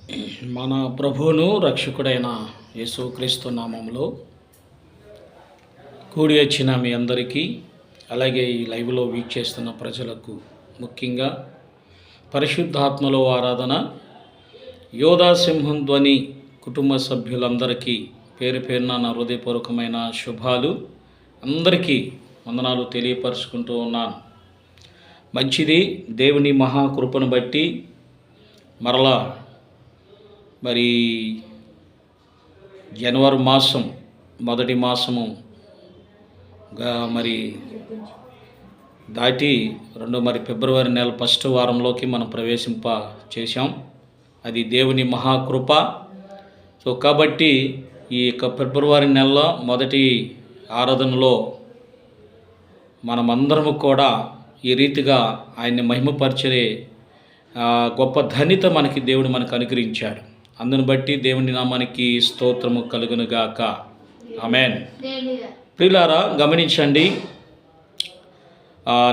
మన ప్రభువును రక్షకుడైన యేసుక్రీస్తు నామములో కూడి వచ్చిన మీ అందరికీ, అలాగే ఈ లైవ్లో వీక్షిస్తున్న ప్రజలకు, ముఖ్యంగా పరిశుద్ధాత్మలో ఆరాధన యోధా సింహం ధ్వని కుటుంబ సభ్యులందరికీ పేరు పేరున నా హృదయపూర్వకమైన శుభాలు. అందరికీ వందనాలు తెలియపరుచుకుంటూ ఉన్నాను. మంచిది, దేవుని మహాకృపను బట్టి మరలా మరి జనవరి మాసం మొదటి మాసము మరి దాటి ఫిబ్రవరి నెల ఫస్ట్ వారంలోకి మనం ప్రవేశింప చేశాం. అది దేవుని మహాకృప. సో కాబట్టి ఈ యొక్క ఫిబ్రవరి నెలలో మొదటి ఆరాధనలో మనమందరము కూడా ఈ రీతిగా ఆయన్ని మహిమపరిచే గొప్ప ధన్యత దేవుడు మనకు అనుగ్రహించాడు. అందును బట్టి దేవుని నామానికి స్తోత్రము కలుగునుగాక. ఆమేన్. ప్రియులారా, గమనించండి,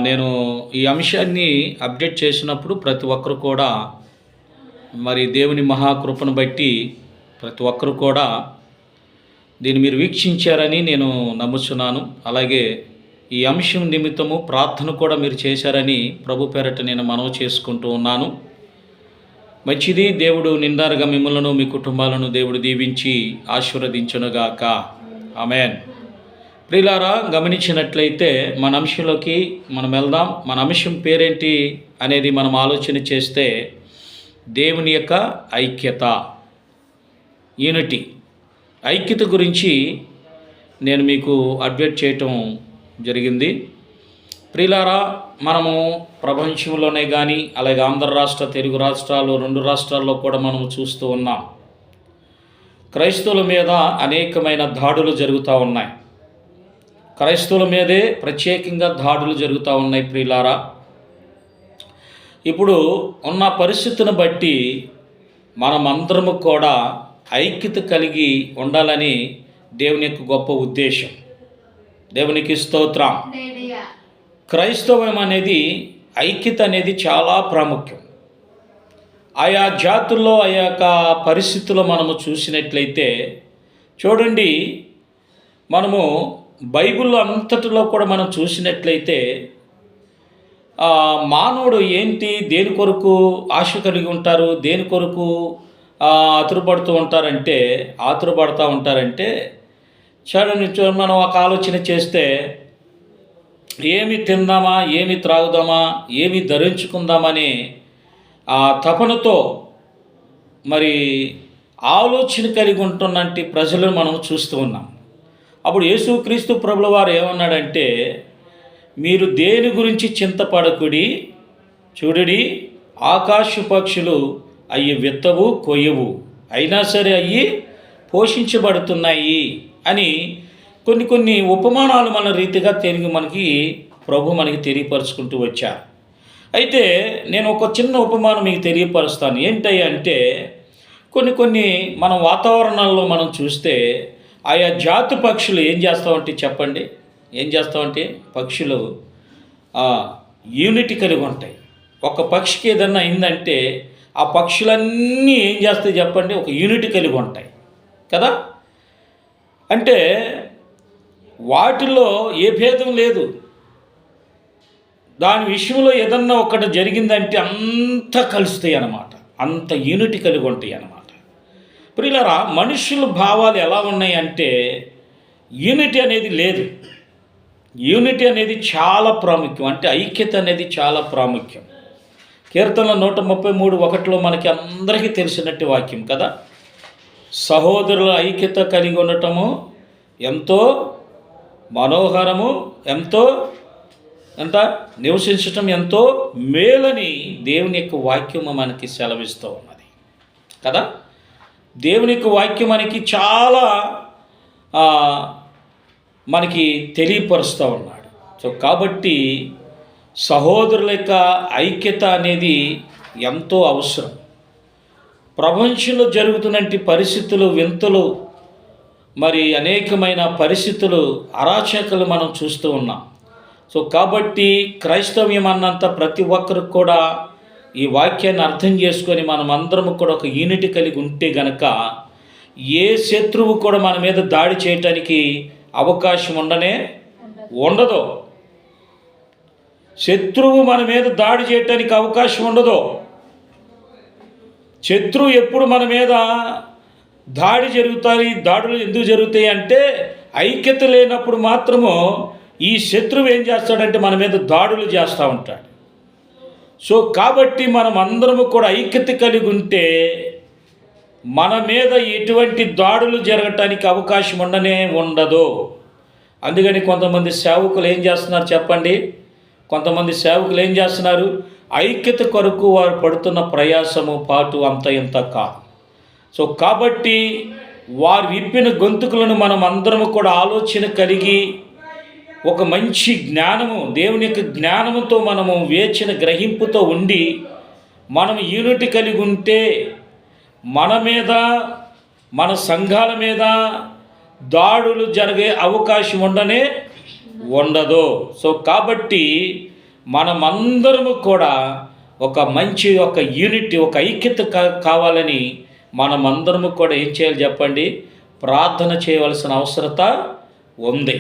నేను ఈ అంశాన్ని అప్డేట్ చేసినప్పుడు ప్రతి ఒక్కరు కూడా మరి దేవుని మహాకృపను బట్టి ప్రతి ఒక్కరు కూడా దీన్ని మీరు వీక్షించారని నేను నమ్ముచున్నాను. అలాగే ఈ అంశం నిమిత్తము ప్రార్థన కూడా మీరు చేశారని ప్రభు పేరట నేను మనవి చేసుకుంటూ ఉన్నాను. మంచిది, దేవుడు నిండారుగా మిమ్మల్ని మీ కుటుంబాలను దేవుడు దీవించి ఆశీర్వదించునుగాక. ఆమేన్. ప్రియులారా, గమనించినట్లయితే మన అంశంలోకి మనం వెళ్దాం. మన అంశం పేరేంటి అనేది మనం ఆలోచన చేస్తే దేవుని యొక్క ఐక్యత, యూనిటీ, ఐక్యత గురించి నేను మీకు అప్డేట్ చేయటం జరిగింది. ప్రియులారా, మనము ప్రపంచంలోనే కానీ అలాగే ఆంధ్ర రాష్ట్ర, తెలుగు రాష్ట్రాలు, 2 రాష్ట్రాల్లో కూడా మనము చూస్తూ ఉన్నాం. క్రైస్తవుల మీద అనేకమైన దాడులు జరుగుతూ ఉన్నాయి. క్రైస్తవుల మీదే ప్రత్యేకంగా దాడులు జరుగుతూ ఉన్నాయి. ప్రియులారా, ఇప్పుడు ఉన్న పరిస్థితిని బట్టి మనమందరము కూడా ఐక్యత కలిగి ఉండాలని దేవుని యొక్క గొప్ప ఉద్దేశం. దేవునికి స్తోత్రం. క్రైస్తవం అనేది, ఐక్యత అనేది చాలా ప్రాముఖ్యం. ఆయా జాతుల్లో ఆయా పరిస్థితుల్లో మనము చూసినట్లయితే చూడండి, మనము బైబిల్లో అంతటిలో కూడా మనం చూసినట్లయితే మానవుడు ఏంటి, దేని కొరకు ఆశ కలిగి ఉంటారు, దేని కొరకు ఆతురపడుతూ ఉంటారంటే చూడండి, మనం ఒక ఆలోచన చేస్తే ఏమి తిందామా, ఏమి త్రాగుదామా, ఏమి ధరించుకుందామని ఆ తపనతో మరి ఆలోచన కలిగి ఉంటున్నట్టు ప్రజలను మనం చూస్తూ ఉన్నాం. అప్పుడు యేసుక్రీస్తు ప్రభుల వారు ఏమన్నాడంటే, మీరు దేని గురించి చింతపడకుడి, చూడుడి, ఆకాశ పక్షులు అవి విత్తవు కొయ్యవు, అయినా సరే అవి పోషించబడుతున్నాయి అని కొన్ని ఉపమానాలు మన రీతిగా మనకి తెలియపరుచుకుంటూ వచ్చారు. అయితే నేను ఒక చిన్న ఉపమానం మీకు తెలియపరుస్తాను. ఏంటంటే కొన్ని మన వాతావరణాల్లో మనం చూస్తే ఆయా జాతి పక్షులు ఏం చేస్తామంటే చెప్పండి, ఏం చేస్తామంటే పక్షులు యూనిటీ కలిగి ఉంటాయి. ఒక పక్షికి ఏదన్నా అయిందంటే ఆ పక్షులన్నీ ఏం చేస్తాయి చెప్పండి, ఒక యూనిటీ కలిగి ఉంటాయి కదా. అంటే వాటిలో ఏ భేదం లేదు. దాని విషయంలో ఏదన్నా ఒకటి జరిగిందంటే అంతా కలుస్తాయి అన్నమాట, అంత యూనిటీ కలిగి ఉంటాయి అన్నమాట. ప్రియులారా, మనుషుల భావాలు ఎలా ఉన్నాయి అంటే యూనిటీ అనేది లేదు. యూనిటీ అనేది చాలా ప్రాముఖ్యం, అంటే ఐక్యత అనేది చాలా ప్రాముఖ్యం. కీర్తనల 133:1 మనకి అందరికీ తెలిసినట్టు వాక్యం కదా. సహోదరుల ఐక్యత కలిగి ఉండటము ఎంతో మనోహరము, నివసించటం ఎంతో మేలని దేవుని యొక్క వాక్యము మనకి సెలవిస్తూ ఉన్నది కదా. దేవుని యొక్క వాక్యం మనకి చాలా మనకి తెలియపరుస్తూ ఉన్నాడు. సో కాబట్టి సహోదరుల యొక్క ఐక్యత అనేది ఎంతో అవసరం. ప్రపంచంలో జరుగుతున్నటువంటి పరిస్థితులు, వింతలు, మరి అనేకమైన పరిస్థితులు, అరాచకాలు మనం చూస్తూ ఉన్నాం. సో కాబట్టి క్రైస్తవ్యం అన్నంత ప్రతి ఒక్కరికి కూడా ఈ వాక్యాన్ని అర్థం చేసుకొని మనం అందరం కూడా ఒక యూనిటీ కలిగి ఉంటే గనక ఏ శత్రువు కూడా మన మీద దాడి చేయటానికి అవకాశం ఉండదు. శత్రువు మన మీద దాడి చేయటానికి అవకాశం ఉండదు. శత్రువు ఎప్పుడు మన మీద దాడులు ఎందుకు జరుగుతాయి అంటే ఐక్యత లేనప్పుడు మాత్రము ఈ శత్రువు ఏం చేస్తాడంటే మన మీద దాడులు చేస్తూ ఉంటాడు. సో కాబట్టి మనం అందరము కూడా ఐక్యత కలిగి ఉంటే మన మీద ఎటువంటి దాడులు జరగటానికి అవకాశం ఉండదు. అందుకని కొంతమంది సేవకులు ఏం చేస్తున్నారు చెప్పండి? కొంతమంది సేవకులు ఏం చేస్తున్నారు? ఐక్యత కొరకు వారు పడుతున్న ప్రయాసము పాటు అంత ఇంత కాదు. సో కాబట్టి వారు విప్పిన గొంతుకులను మనం అందరము కూడా ఆలోచన కలిగి ఒక మంచి జ్ఞానము, దేవుని యొక్క జ్ఞానముతో మనము వేచిన గ్రహింపుతో ఉండి మనం యూనిటీ కలిగి ఉంటే మన మీద, మన సంఘాల మీద దాడులు జరిగే అవకాశం ఉండదు. సో కాబట్టి మనమందరము కూడా ఒక యూనిటీ, ఒక ఐక్యత కావాలని మనమందరము కూడా ఏం చేయాలి చెప్పండి? ప్రార్థన చేయవలసిన అవసరత ఉంది.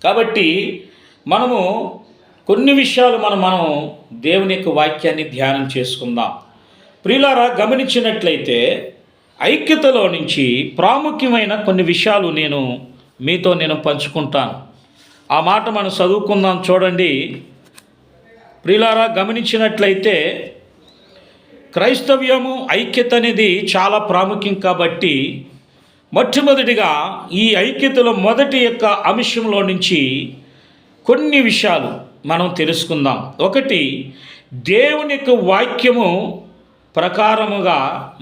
కాబట్టి మనము కొన్ని విషయాలు మనం దేవుని యొక్క వాక్యాన్ని ధ్యానం చేసుకుందాం. ప్రియులారా, గమనించినట్లయితే ఐక్యతలో నుంచి ప్రాముఖ్యమైన కొన్ని విషయాలు మీతో పంచుకుంటాను. ఆ మాట మనం చదువుకుందాం. చూడండి ప్రియులారా, గమనించినట్లయితే క్రైస్తవ్యము ఐక్యత అనేది చాలా ప్రాముఖ్యం. కాబట్టి మొట్టమొదటిగా ఈ ఐక్యతలో మొదటి యొక్క అంశంలో నుంచి కొన్ని విషయాలు మనం తెలుసుకుందాం. ఒకటి, దేవుని యొక్క వాక్యము ప్రకారముగా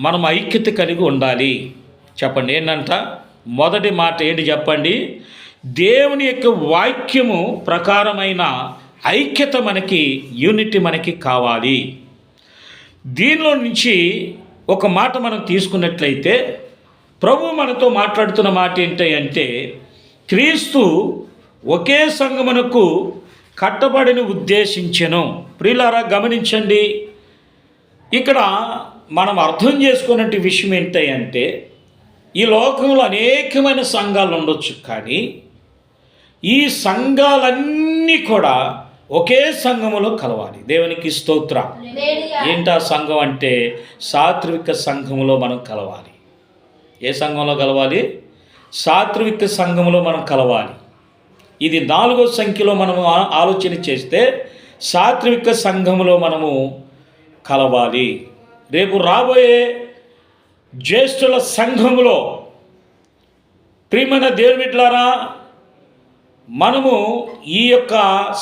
మనం ఐక్యత కలిగి ఉండాలి. చెప్పండి ఏంటంట? మొదటి మాట ఏంటి చెప్పండి? దేవుని యొక్క వాక్యము ప్రకారమైన ఐక్యత యూనిటీ మనకి కావాలి. దీనిలో నుంచి ఒక మాట మనం తీసుకున్నట్లయితే ప్రభు మనతో మాట్లాడుతున్న మాట ఏంటంటే క్రీస్తు ఒకే సంఘమునకు కట్టబడిని ఉద్దేశించెను. ప్రియులారా, గమనించండి, ఇక్కడ మనం అర్థం చేసుకున్నట్టు విషయం ఏంటంటే ఈ లోకంలో అనేకమైన సంఘాలు ఉండొచ్చు, కానీ ఈ సంఘాలన్నీ కూడా ఒకే సంఘములో కలవాలి. దేవునికి స్తోత్రం. ఏంటా సంఘం అంటే సాత్విక సంఘములో మనం కలవాలి. ఏ సంఘంలో కలవాలి? సాత్విక సంఘములో మనం కలవాలి. ఇది 4వ సంఖ్యలో మనము ఆలోచన చేస్తే సాత్విక సంఘములో మనము కలవాలి. రేపు రాబోయే జ్యేష్ఠుల సంఘములో ప్రియమైన దేవుని బిడ్డలారా, మనము ఈ యొక్క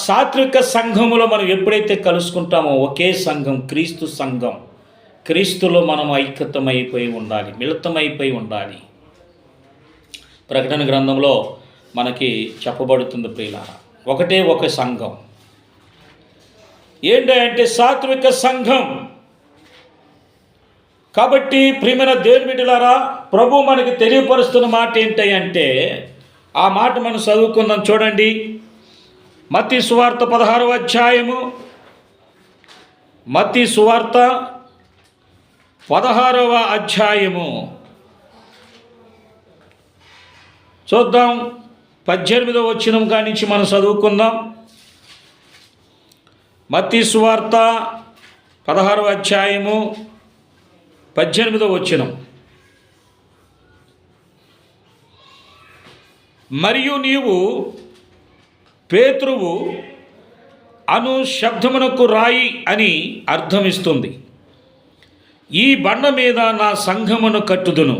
సాత్విక సంఘములో మనం ఎప్పుడైతే కలుసుకుంటామో ఒకే సంఘం, క్రీస్తు సంఘం, క్రీస్తులో మనం ఐక్యతమైపోయి ఉండాలి, మిళితమైపోయి ఉండాలి. ప్రకటన గ్రంథంలో మనకి చెప్పబడుతుంది ప్రియులారా, ఒకటే ఒక సంఘం. ఏంటంటే సాత్విక సంఘం. కాబట్టి ప్రియమైన దేవుని బిడ్డలారా, ప్రభు మనకి తెలియపరుస్తున్న మాట ఏంటంటే ఆ మాట మనం చదువుకుందాం. చూడండి, మత్తయి సువార్త 16వ అధ్యాయము, మత్తయి సువార్త 16వ అధ్యాయము చూద్దాం. 18వ వచనం కానించి మనం చదువుకుందాం. మత్తయి సువార్త 16వ అధ్యాయము 18వ వచనం. మరియు నీవు పేతురువు అను శబ్దమునకు రాయి అని అర్థమిస్తుంది. ఈ బండ మీద నా సంఘమును కట్టుదును,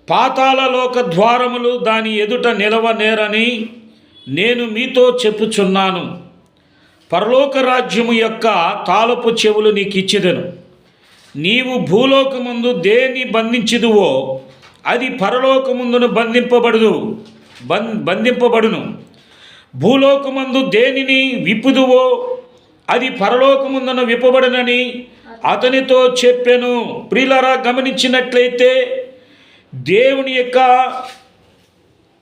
పాతాళలోక ద్వారములు దాని ఎదుట నిలవనేరని నేను మీతో చెప్పుచున్నాను. పరలోక రాజ్యము యొక్క తాళపు చెవులు నీకు ఇచ్చెదను. నీవు భూలోకమందు దేన్ని బంధించుదువో అది పరలోకమందును బంధింపబడును. భూలోకమందు దేనిని విప్పుదువో అది పరలోకమందున విప్పబడునని అతనితో చెప్పెను. ప్రియులారా, గమనించినట్లయితే దేవుని యొక్క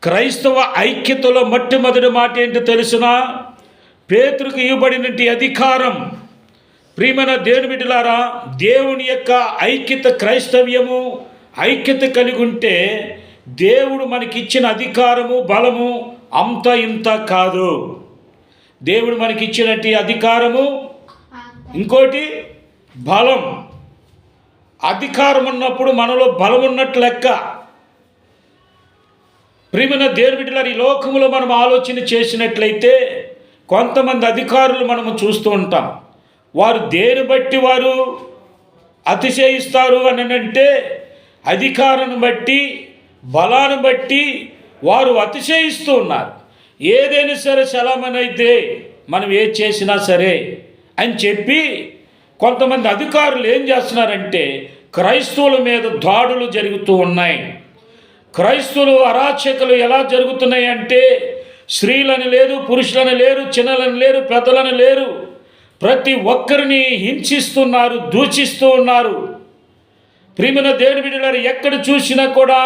క్రైస్తవ ఐక్యతలో మొట్టమొదటి మాట ఏంటో తెలుసునా? పేతురుకు ఇవ్వబడినటువంటి అధికారం ప్రియమైన దేవుని బిడ్డలారా, దేవుని యొక్క ఐక్యత, క్రైస్తవ్యము ఐక్యత కలిగి ఉంటే దేవుడు మనకిచ్చిన అధికారము, బలము అంత ఇంత కాదు. దేవుడు మనకిచ్చినట్టు అధికారము, ఇంకోటి బలం. అధికారం ఉన్నప్పుడు మనలో బలం ఉన్నట్టు లెక్క. ప్రియమైన దేవుని బిడ్డలారా, ఈ లోకంలో మనం ఆలోచన చేసినట్లయితే కొంతమంది అధికారులు మనము చూస్తూ ఉంటాం. వారు దేని బట్టి వారు అతిశయిస్తారు అని అంటే అధికారాన్ని బట్టి, బలాన్ని బట్టి వారు అతిశయిస్తూ ఉన్నారు. ఏదైనా సరే చలామణైతే మనం ఏది చేసినా సరే అని చెప్పి కొంతమంది అధికారులు ఏం చేస్తున్నారంటే క్రైస్తవుల మీద దాడులు జరుగుతూ ఉన్నాయి. క్రైస్తవులు అరాచకలు ఎలా జరుగుతున్నాయి అంటే స్త్రీలని లేదు, పురుషులని లేరు, చిన్నలని లేరు, పెద్దలని లేరు, ప్రతి ఒక్కరిని హింసిస్తున్నారు, దూషిస్తూ ఉన్నారు. ప్రియమైన దేవుని బిడ్డలారా, ఎక్కడ చూసినా కూడా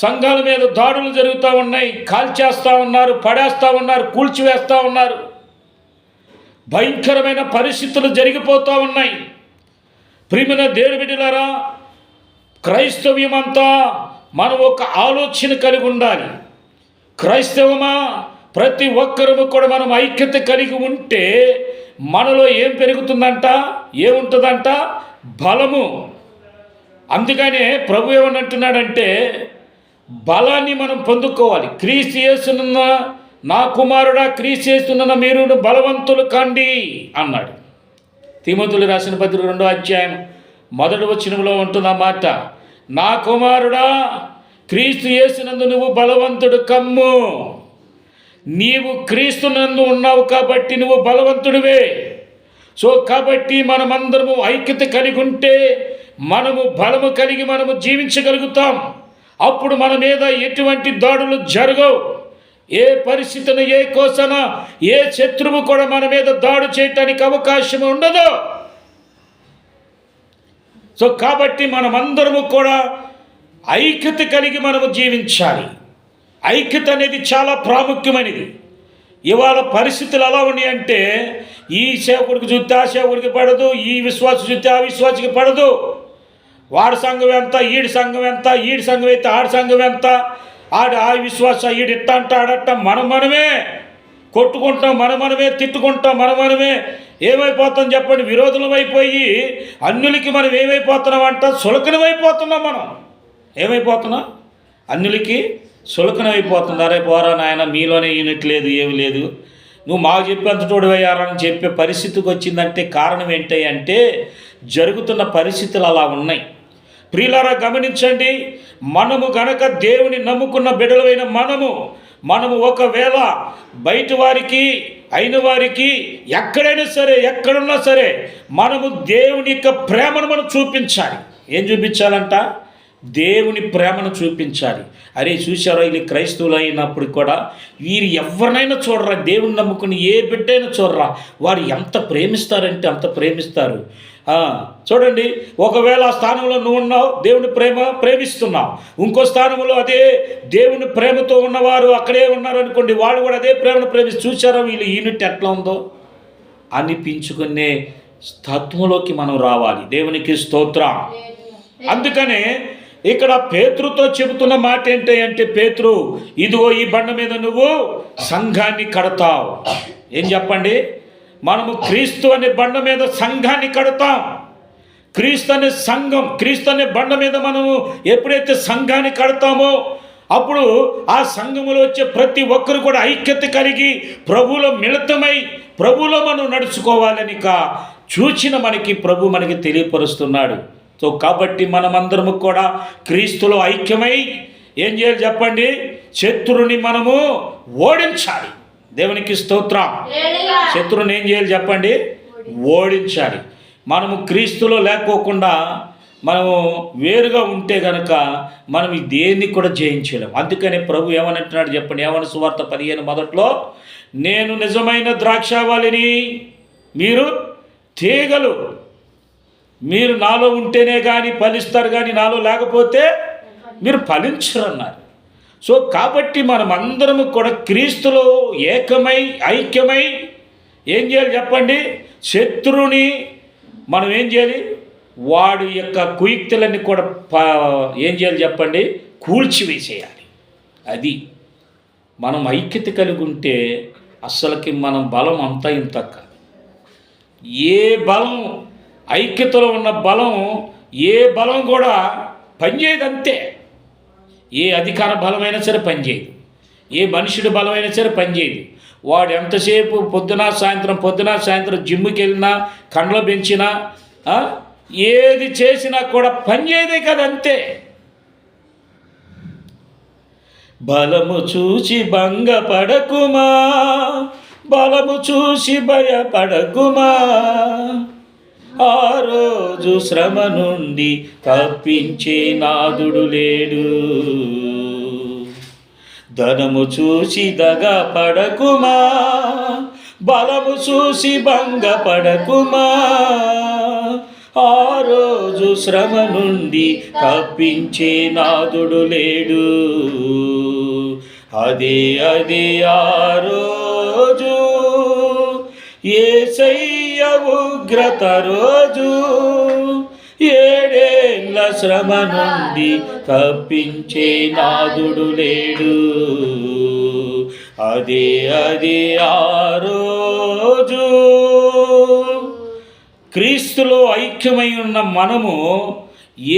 సంఘాల మీద దాడులు జరుగుతూ ఉన్నాయి. కాల్చేస్తూ ఉన్నారు, పడేస్తూ ఉన్నారు, కూల్చివేస్తూ ఉన్నారు. భయంకరమైన పరిస్థితులు జరిగిపోతూ ఉన్నాయి. ప్రియమైన దేవుని బిడ్డలారా, క్రైస్తవ్యం అంతా మనం ఒక ఆలోచన కలిగి ఉండాలి. క్రైస్తవమా, ప్రతి ఒక్కరము కూడా మనం ఐక్యత కలిగి ఉంటే మనలో ఏం పెరుగుతుందంట, ఏముంటుందంట? బలము. అందుకనే ప్రభు ఏమనంటున్నాడంటే బలాన్ని మనం పొందుకోవాలి. క్రీస్తు యేసునున్న నా కుమారుడా, క్రీస్తు యేసునున్న మీరు బలవంతులు కండి అన్నాడు. తిమోతికి రాసిన పత్రిక 2వ అధ్యాయం 1వ వచనంలో ఉంటుంది ఆ మాట. నా కుమారుడా, క్రీస్తు యేసునందు నువ్వు బలవంతుడు కమ్ము. నీవు క్రీస్తునందు ఉన్నావు కాబట్టి నువ్వు బలవంతుడివే. సో కాబట్టి మనమందరము ఐక్యత కలిగి ఉంటే మనము బలము కలిగి మనము జీవించగలుగుతాం. అప్పుడు మన మీద ఎటువంటి దాడులు జరగవు. ఏ పరిస్థితిని, ఏ కోసన, ఏ శత్రువు కూడా మన మీద దాడి చేయటానికి అవకాశం ఉండదు. సో కాబట్టి మనమందరము కూడా ఐక్యత కలిగి మనము జీవించాలి. ఐక్యత అనేది చాలా ప్రాముఖ్యమైనది. ఇవాళ పరిస్థితులు ఎలా ఉన్నాయి అంటే ఈ సేవకుడికి చూస్తే ఆ సేవకుడికి పడదు, ఈ విశ్వాసం చూస్తే ఆ విశ్వాసకి పడదు. వాడి సంఘం ఎంత, ఈడి సంఘం ఎంత, ఈడి సంఘం అయితే ఆడి సంఘం ఎంత, ఆ విశ్వాస ఈడు ఇట్ట అంట ఆడట్ట మనమే కొట్టుకుంటాం, మనమే తిట్టుకుంటాం, మనమే ఏమైపోతాం చెప్పండి? విరోధులం అయిపోయి అన్యులకి మనం ఏమైపోతున్నాం అంట, సులకనమైపోతున్నాం. మనం ఏమైపోతున్నాం? అన్యులకి సులకనమైపోతుంది. అరే పోరా నాయన, మీలోనే యూనిట్ లేదు, ఏమి లేదు, నువ్వు మాకు చెప్పేంత తోడువయ్యారని చెప్పే పరిస్థితికి వచ్చిందంటే కారణం ఏంటి అంటే జరుగుతున్న పరిస్థితులు అలా ఉన్నాయి. ప్రియులారా గమనించండి, మనము గనక దేవుని నమ్ముకున్న బిడ్డలైన మనము ఒకవేళ బయట వారికి అయిన వారికి ఎక్కడైనా సరే, ఎక్కడున్నా సరే మనము దేవుని యొక్క ప్రేమను మనం చూపించాలి. ఏం చూపించాలంట? దేవుని ప్రేమను చూపించాలి. అరే చూశారో, వీళ్ళు క్రైస్తవులు అయినప్పుడు కూడా వీరు ఎవరినైనా చూడరా, దేవుని నమ్ముకుని ఏ బిడ్డైనా చూడరా, వారు ఎంత ప్రేమిస్తారంటే అంత ప్రేమిస్తారు. చూడండి, ఒకవేళ ఆ స్థానంలో నువ్వు ఉన్నావు, దేవుని ప్రేమిస్తున్నావు, ఇంకో స్థానంలో అదే దేవుని ప్రేమతో ఉన్నవారు అక్కడే ఉన్నారు అనుకోండి, వాళ్ళు కూడా అదే ప్రేమను ప్రేమిస్తారు. చూసారా వీళ్ళు యూనిట్ ఎట్లా ఉందో అనిపించుకునే తత్వంలోకి మనం రావాలి. దేవునికి స్తోత్రం. అందుకనే ఇక్కడ పేతురుతో చెబుతున్న మాట ఏంటి అంటే, పేతురు ఇదిగో ఈ బండ మీద నువ్వు సంఘాన్ని కడతావు. ఏం చెప్పండి? మనము క్రీస్తు అనే బండ మీద సంఘాన్ని కడతాం. క్రీస్తు అనే సంఘం, క్రీస్తు అనే బండ మీద మనము ఎప్పుడైతే సంఘాన్ని కడతామో అప్పుడు ఆ సంఘములో వచ్చే ప్రతి ఒక్కరు కూడా ఐక్యత కలిగి ప్రభువులో మిళితమై ప్రభువులో మనం నడుచుకోవాలని చూచిన ప్రభు మనకి తెలియపరుస్తున్నాడు. సో కాబట్టి మనమందరము కూడా క్రీస్తులో ఐక్యమై ఏం చేయాలి చెప్పండి? శత్రువుని మనము ఓడించాలి. దేవునికి స్తోత్రం. శత్రువుని ఏం చేయాలి చెప్పండి? ఓడించాలి. మనము క్రీస్తులో లేకోకుండా మనము వేరుగా ఉంటే కనుక మనం దేన్ని కూడా జయించలేము. అందుకని ప్రభు ఏమనంటున్నాడు చెప్పండి? యోహాను సువార్త 15 నేను నిజమైన ద్రాక్షావళిని, మీరు తీగలు. మీరు నాలో ఉంటేనే కానీ ఫలిస్తారు, కానీ నాలో లేకపోతే మీరు ఫలించరు అన్నారు. సో కాబట్టి మనమందరము కూడా క్రీస్తులో ఏకమై ఐక్యమై ఏం చేయాలి చెప్పండి? శత్రువుని మనం ఏం చేయాలి? వాడి యొక్క కుయుక్తులన్నీ కూడా ఏం చేయాలి చెప్పండి? కూల్చివేసేయాలి. అది మనం ఐక్యత కలిగి ఉంటే అస్సలకి మనం బలం అంతా ఇంత కాదు. ఏ బలం, ఐక్యతలో ఉన్న బలం, ఏ బలం కూడా పనిచేయదు. అంతే. ఏ అధికార బలమైనా సరే పనిచేయదు, ఏ మనుషుడి బలమైనా సరే పనిచేయదు. వాడు ఎంతసేపు పొద్దున సాయంత్రం జిమ్కి వెళ్ళినా, కండ్లు పెంచినా, ఏది చేసినా కూడా పనిచేయదే కదా. అంతే. బలము చూసి భంగపడకుమా, బలము చూసి భయపడకుమా, ఆ రోజు శ్రమ నుండి తప్పించే నాదుడు లేడు. ధనము చూసి దగపడకుమా, బలము చూసి భంగపడకుమా, ఆ రోజు శ్రమ నుండి తప్పించే నాదుడు లేడు. అదే ఆ రోజు, యేసయ్య ఉగ్రత రోజు, 7 ఏళ్ల శ్రమ నుండి తప్పించే నాదుడు లేడు. అదే ఆ రోజు. క్రీస్తులో ఐక్యమై ఉన్న మనము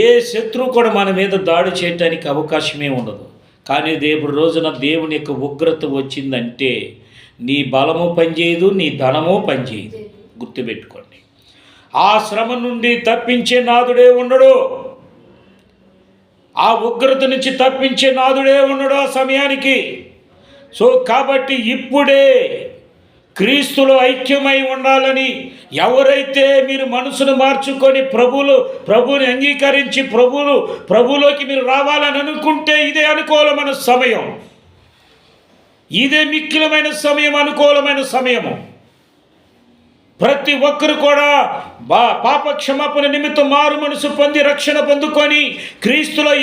ఏ శత్రువు కూడా మన మీద దాడి చేయటానికి అవకాశమే ఉండదు. కానీ దేవుడి రోజున దేవుని యొక్క ఉగ్రత వచ్చిందంటే నీ బలము పనిచేయదు, నీ ధనము పనిచేయదు. గుర్తుపెట్టుకోండి. ఆ శ్రమ నుండి తప్పించే నాదుడే ఉండడు. ఆ ఉగ్రత నుంచి తప్పించే నాదుడే ఉండడు ఆ సమయానికి. సో కాబట్టి ఇప్పుడే క్రీస్తులో ఐక్యమై ఉండాలని ఎవరైతే మీరు మనసును మార్చుకొని ప్రభువుని అంగీకరించి ప్రభులోకి మీరు రావాలని అనుకుంటే ఇదే అనుకూలమైన సమయం, ఇదే మిక్కిలమైన సమయం, అనుకూలమైన సమయము. ప్రతి ఒక్కరు కూడా పాప క్షమాపణ నిమిత్తం మారు మనసు పొంది రక్షణ పొందుకొని క్రీస్తులో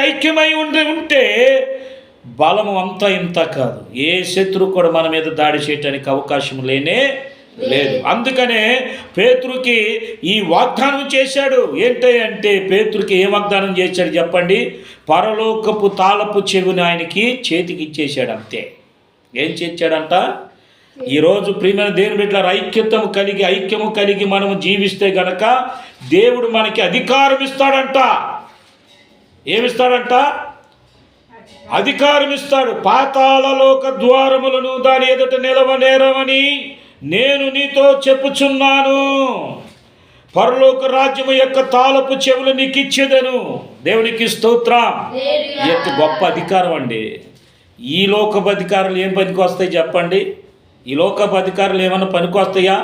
ఐక్యమై ఉంటే బలము అంతా ఇంత కాదు. ఏ శత్రువు కూడా మన మీద దాడి చేయడానికి అవకాశం లేనే లేదు. అందుకనే పేతురుకి ఈ వాగ్దానం చేశాడు. ఏంటంటే పేతురుకి ఏ వాగ్దానం చేశాడు చెప్పండి? పరలోకపు తాళపు చెవిని ఆయనకి చేతికి ఇచ్చేశాడు. అంతే. ఏం చేశాడంట? ఈరోజు ప్రియమైన దేవుని బిడ్డలారా, ఐక్యము కలిగి మనము జీవిస్తే గనక దేవుడు మనకి అధికారం ఇస్తాడంట. ఏమిస్తాడంట? అధికారం ఇస్తాడు. పాతాళలోక ద్వారములను దాని ఎదుట నిలవనేరవని నేను నీతో చెప్పుచున్నాను. పరలోక రాజ్యము యొక్క తాళపు చెవులు నీకు ఇచ్చేదను. దేవునికి స్తోత్రం. ఎంత గొప్ప అధికారం అండి. ఈ లోకపు అధికారులు ఏం పనికి వస్తాయి చెప్పండి? ఈ లోకపు అధికారులు ఏమైనా పనికి వస్తాయా?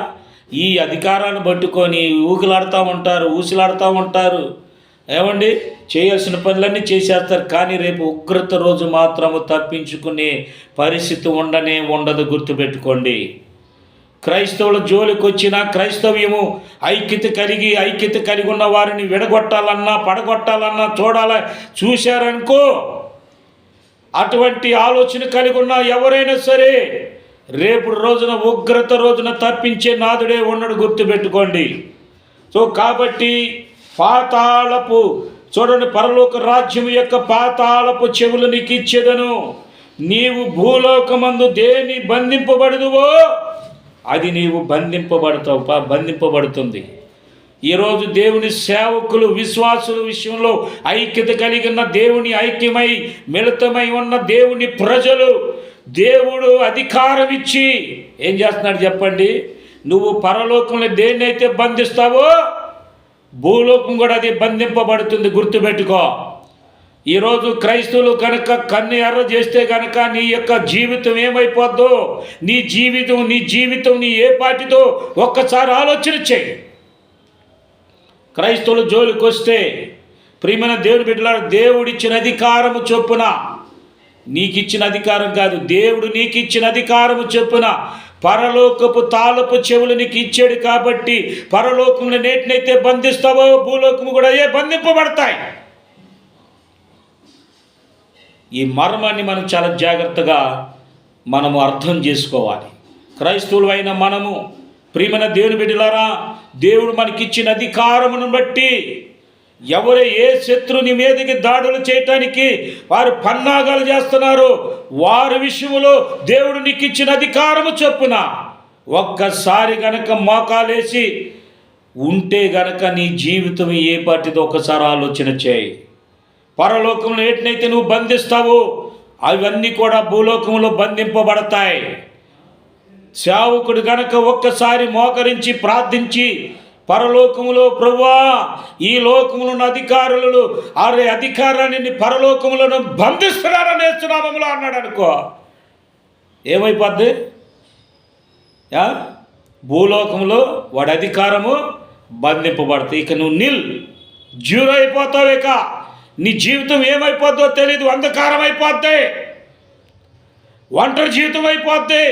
ఈ అధికారాన్ని పట్టుకొని ఊసిలాడుతూ ఉంటారు. ఏమండి? చేయాల్సిన పనులన్నీ చేసేస్తారు. కానీ రేపు ఉగ్రత రోజు మాత్రము తప్పించుకునే పరిస్థితి ఉండదు. గుర్తుపెట్టుకోండి. క్రైస్తవుల జోలికి వచ్చిన క్రైస్తవ్యము ఐక్యత కలిగి ఉన్న వారిని విడగొట్టాలన్నా పడగొట్టాలన్నా చూశారనుకో, అటువంటి ఆలోచన కలిగి ఉన్న ఎవరైనా సరే రేపు రోజున ఉగ్రత రోజున తప్పించే నాదుడే ఉండడు. గుర్తుపెట్టుకోండి. సో కాబట్టి చూడండి, పరలోక రాజ్యం యొక్క పాతాళపు చెవులు నీకు ఇచ్చేదను. నీవు భూలోకమందు దేని బంధింపబడదువో అది నీవు బంధింపబడుతుంది. ఈరోజు దేవుని సేవకులు, విశ్వాసుల విషయంలో ఐక్యత కలిగిన దేవుని ఐక్యమై మిళితమై ఉన్న దేవుని ప్రజలు, దేవుడు అధికారం ఇచ్చి ఏం చేస్తున్నాడు చెప్పండి? నువ్వు పరలోకంలో దేన్నైతే బంధిస్తావో భూలోకం కూడా అది బంధింపబడుతుంది. గుర్తుపెట్టుకో. ఈరోజు క్రైస్తవులు కనుక కన్ను ఎర్ర చేస్తే కనుక నీ యొక్క జీవితం ఏమైపోద్దో, నీ జీవితం నీ ఏ పాటితో ఒక్కసారి ఆలోచన చేయి. క్రైస్తవుల జోలికి వస్తే ప్రియమైన దేవుని బిడ్డలారా, దేవుడిచ్చిన అధికారము చొప్పున, నీకు ఇచ్చిన అధికారం కాదు, దేవుడు నీకు ఇచ్చిన అధికారము చొప్పున పరలోకపు తాళపు చెవులు నీకు ఇచ్చాడు. కాబట్టి పరలోకంలో నేటినైతే బంధిస్తావో భూలోకము కూడా బంధింపబడతాయి. ఈ మర్మాన్ని మనం చాలా జాగ్రత్తగా మనము అర్థం చేసుకోవాలి. క్రైస్తవులు అయిన మనము ప్రియమైన దేవుని బిడ్డలారా, దేవుడు మనకిచ్చిన అధికారమును బట్టి ఎవరు ఏ శత్రుని మీదకి దాడులు చేయటానికి వారు పన్నాగాలు చేస్తున్నారు, వారి విషయంలో దేవుడు నీకు ఇచ్చిన అధికారము చొప్పున ఒక్కసారి గనక మోకాలేసి ఉంటే గనక నీ జీవితం ఏ పాటిదో ఒకసారి ఆలోచన చేయి. పరలోకంలో ఏటినైతే నువ్వు బంధిస్తావో అవన్నీ కూడా భూలోకంలో బంధింపబడతాయి. సేవకుడు గనక ఒక్కసారి మోకరించి ప్రార్థించి పరలోకములో, ప్రభువా ఈ లోకములో ఉన్న అధికారులను అధికారాన్ని పరలోకములను బంధిస్తున్నారని యేసునామములో అన్నాడు అనుకో, ఏమైపోద్ది? భూలోకంలో వాడి అధికారము బంధింపబడుతుంది. ఇక నువ్వు జీరో అయిపోతావు. ఇక నీ జీవితం ఏమైపోద్దో తెలీదు. అంధకారం అయిపోద్ది, ఒంటరి జీవితం అయిపోద్ది.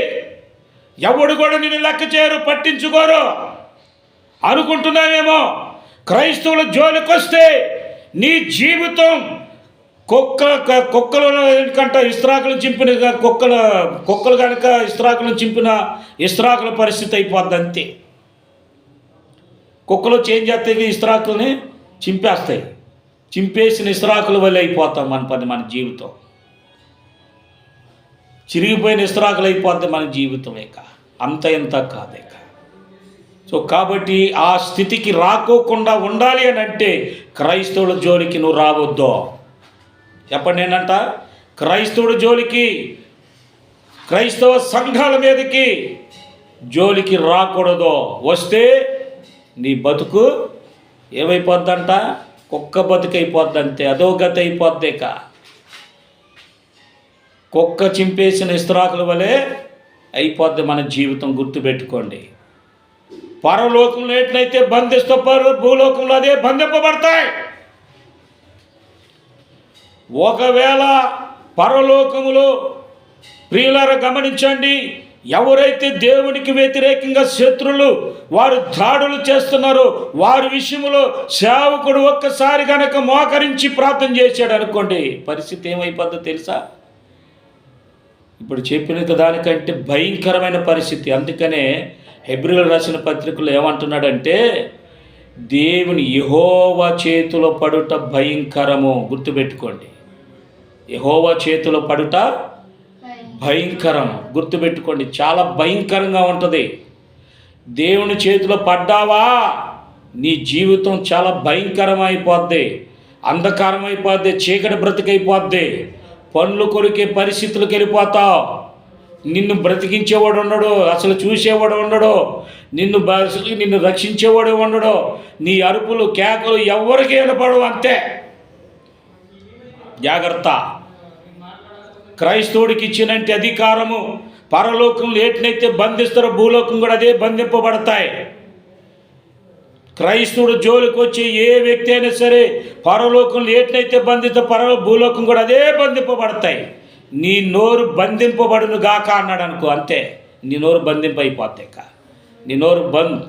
ఎవడు కూడా నిన్ను లెక్క చేయరు, పట్టించుకోరు. అనుకుంటున్నావేమో క్రైస్తవుల జోలికి వస్తే నీ జీవితం కుక్కలు కంట ఇస్త్రాకులను చింపిన కుక్కలు కనుక ఇస్త్రాకులను చింపిన ఇస్త్రాకుల పరిస్థితి అయిపోద్ది. అంతే. కుక్కలు చేంజ్ చేస్తాయి, ఇస్త్రాకులని చింపేస్తాయి. చింపేసిన ఇస్త్రాకుల వల్ల అయిపోతాం మన జీవితం. చిరిగిపోయిన ఇస్త్రాకులు అయిపోద్ది మన జీవితం. ఇక అంత ఇంత కాదు. ఇక సో కాబట్టి ఆ స్థితికి రాకోకుండా ఉండాలి అని అంటే క్రైస్తవుల జోలికి నువ్వు రావద్దు. చెప్పండి ఏంటంట? క్రైస్తవుడి జోలికి, క్రైస్తవ సంఘాల మీదకి జోలికి రాకూడదు. వస్తే నీ బతుకు ఏమైపోద్దంట? కుక్క బతుకు అయిపోద్ది. అంతే. అదో గతి అయిపోద్ది. ఇక కుక్క చింపేసిన ఇస్త్రాకుల వలె అయిపోద్ది మన జీవితం. గుర్తుపెట్టుకోండి. పరలోకంలో ఎట్లయితే బంధిస్తూ భూలోకంలో అదే బంధింపబడతాయి. ఒకవేళ పరలోకములో ప్రియులారా గమనించండి, ఎవరైతే దేవునికి వ్యతిరేకంగా శత్రులు వారు దాడులు చేస్తున్నారో వారి విషయంలో సేవకుడు ఒక్కసారి కనుక మోకరించి ప్రార్థన చేశాడు అనుకోండి, పరిస్థితి ఏమైపోద్దో తెలుసా? ఇప్పుడు చెప్పిన దానికంటే భయంకరమైన పరిస్థితి. అందుకనే హెబ్రీయులకు రాసిన పత్రికలో ఏమంటున్నాడంటే, దేవుని యెహోవా చేతిలో పడుట భయంకరము. గుర్తుపెట్టుకోండి, యెహోవా చేతిలో పడుట భయంకరం. గుర్తుపెట్టుకోండి, చాలా భయంకరంగా ఉంటుంది. దేవుని చేతిలో పడ్డావా నీ జీవితం చాలా భయంకరమైపోద్ది, అంధకారమైపోద్ది, చీకటి బ్రతికైపోద్ది, పనులు కొరికే పరిస్థితులకు వెళ్ళిపోతావు. నిన్ను బ్రతికించేవాడు ఉండడు, అసలు చూసేవాడు ఉండడు, నిన్ను రక్షించేవాడు ఉండడు. నీ అరుపులు కేకలు ఎవరికి వినపడవు. అంతే. జాగ్రత్త. క్రైస్తవుడికి ఇచ్చినంటే అధికారము పరలోకంలో ఏటినైతే బంధిస్తారో భూలోకం కూడా అదే బంధింపబడతాయి. క్రైస్తవుడు జోలికి వచ్చే ఏ వ్యక్తి అయినా సరే పరలోకంలో ఏటినైతే భూలోకం కూడా అదే బంధింపబడతాయి. నీ నోరు బంధింపబడును గాక అన్నాడు అనుకో, అంతే. నీ నోరు బంధింపైపోతాయి. నీ నోరు బంద్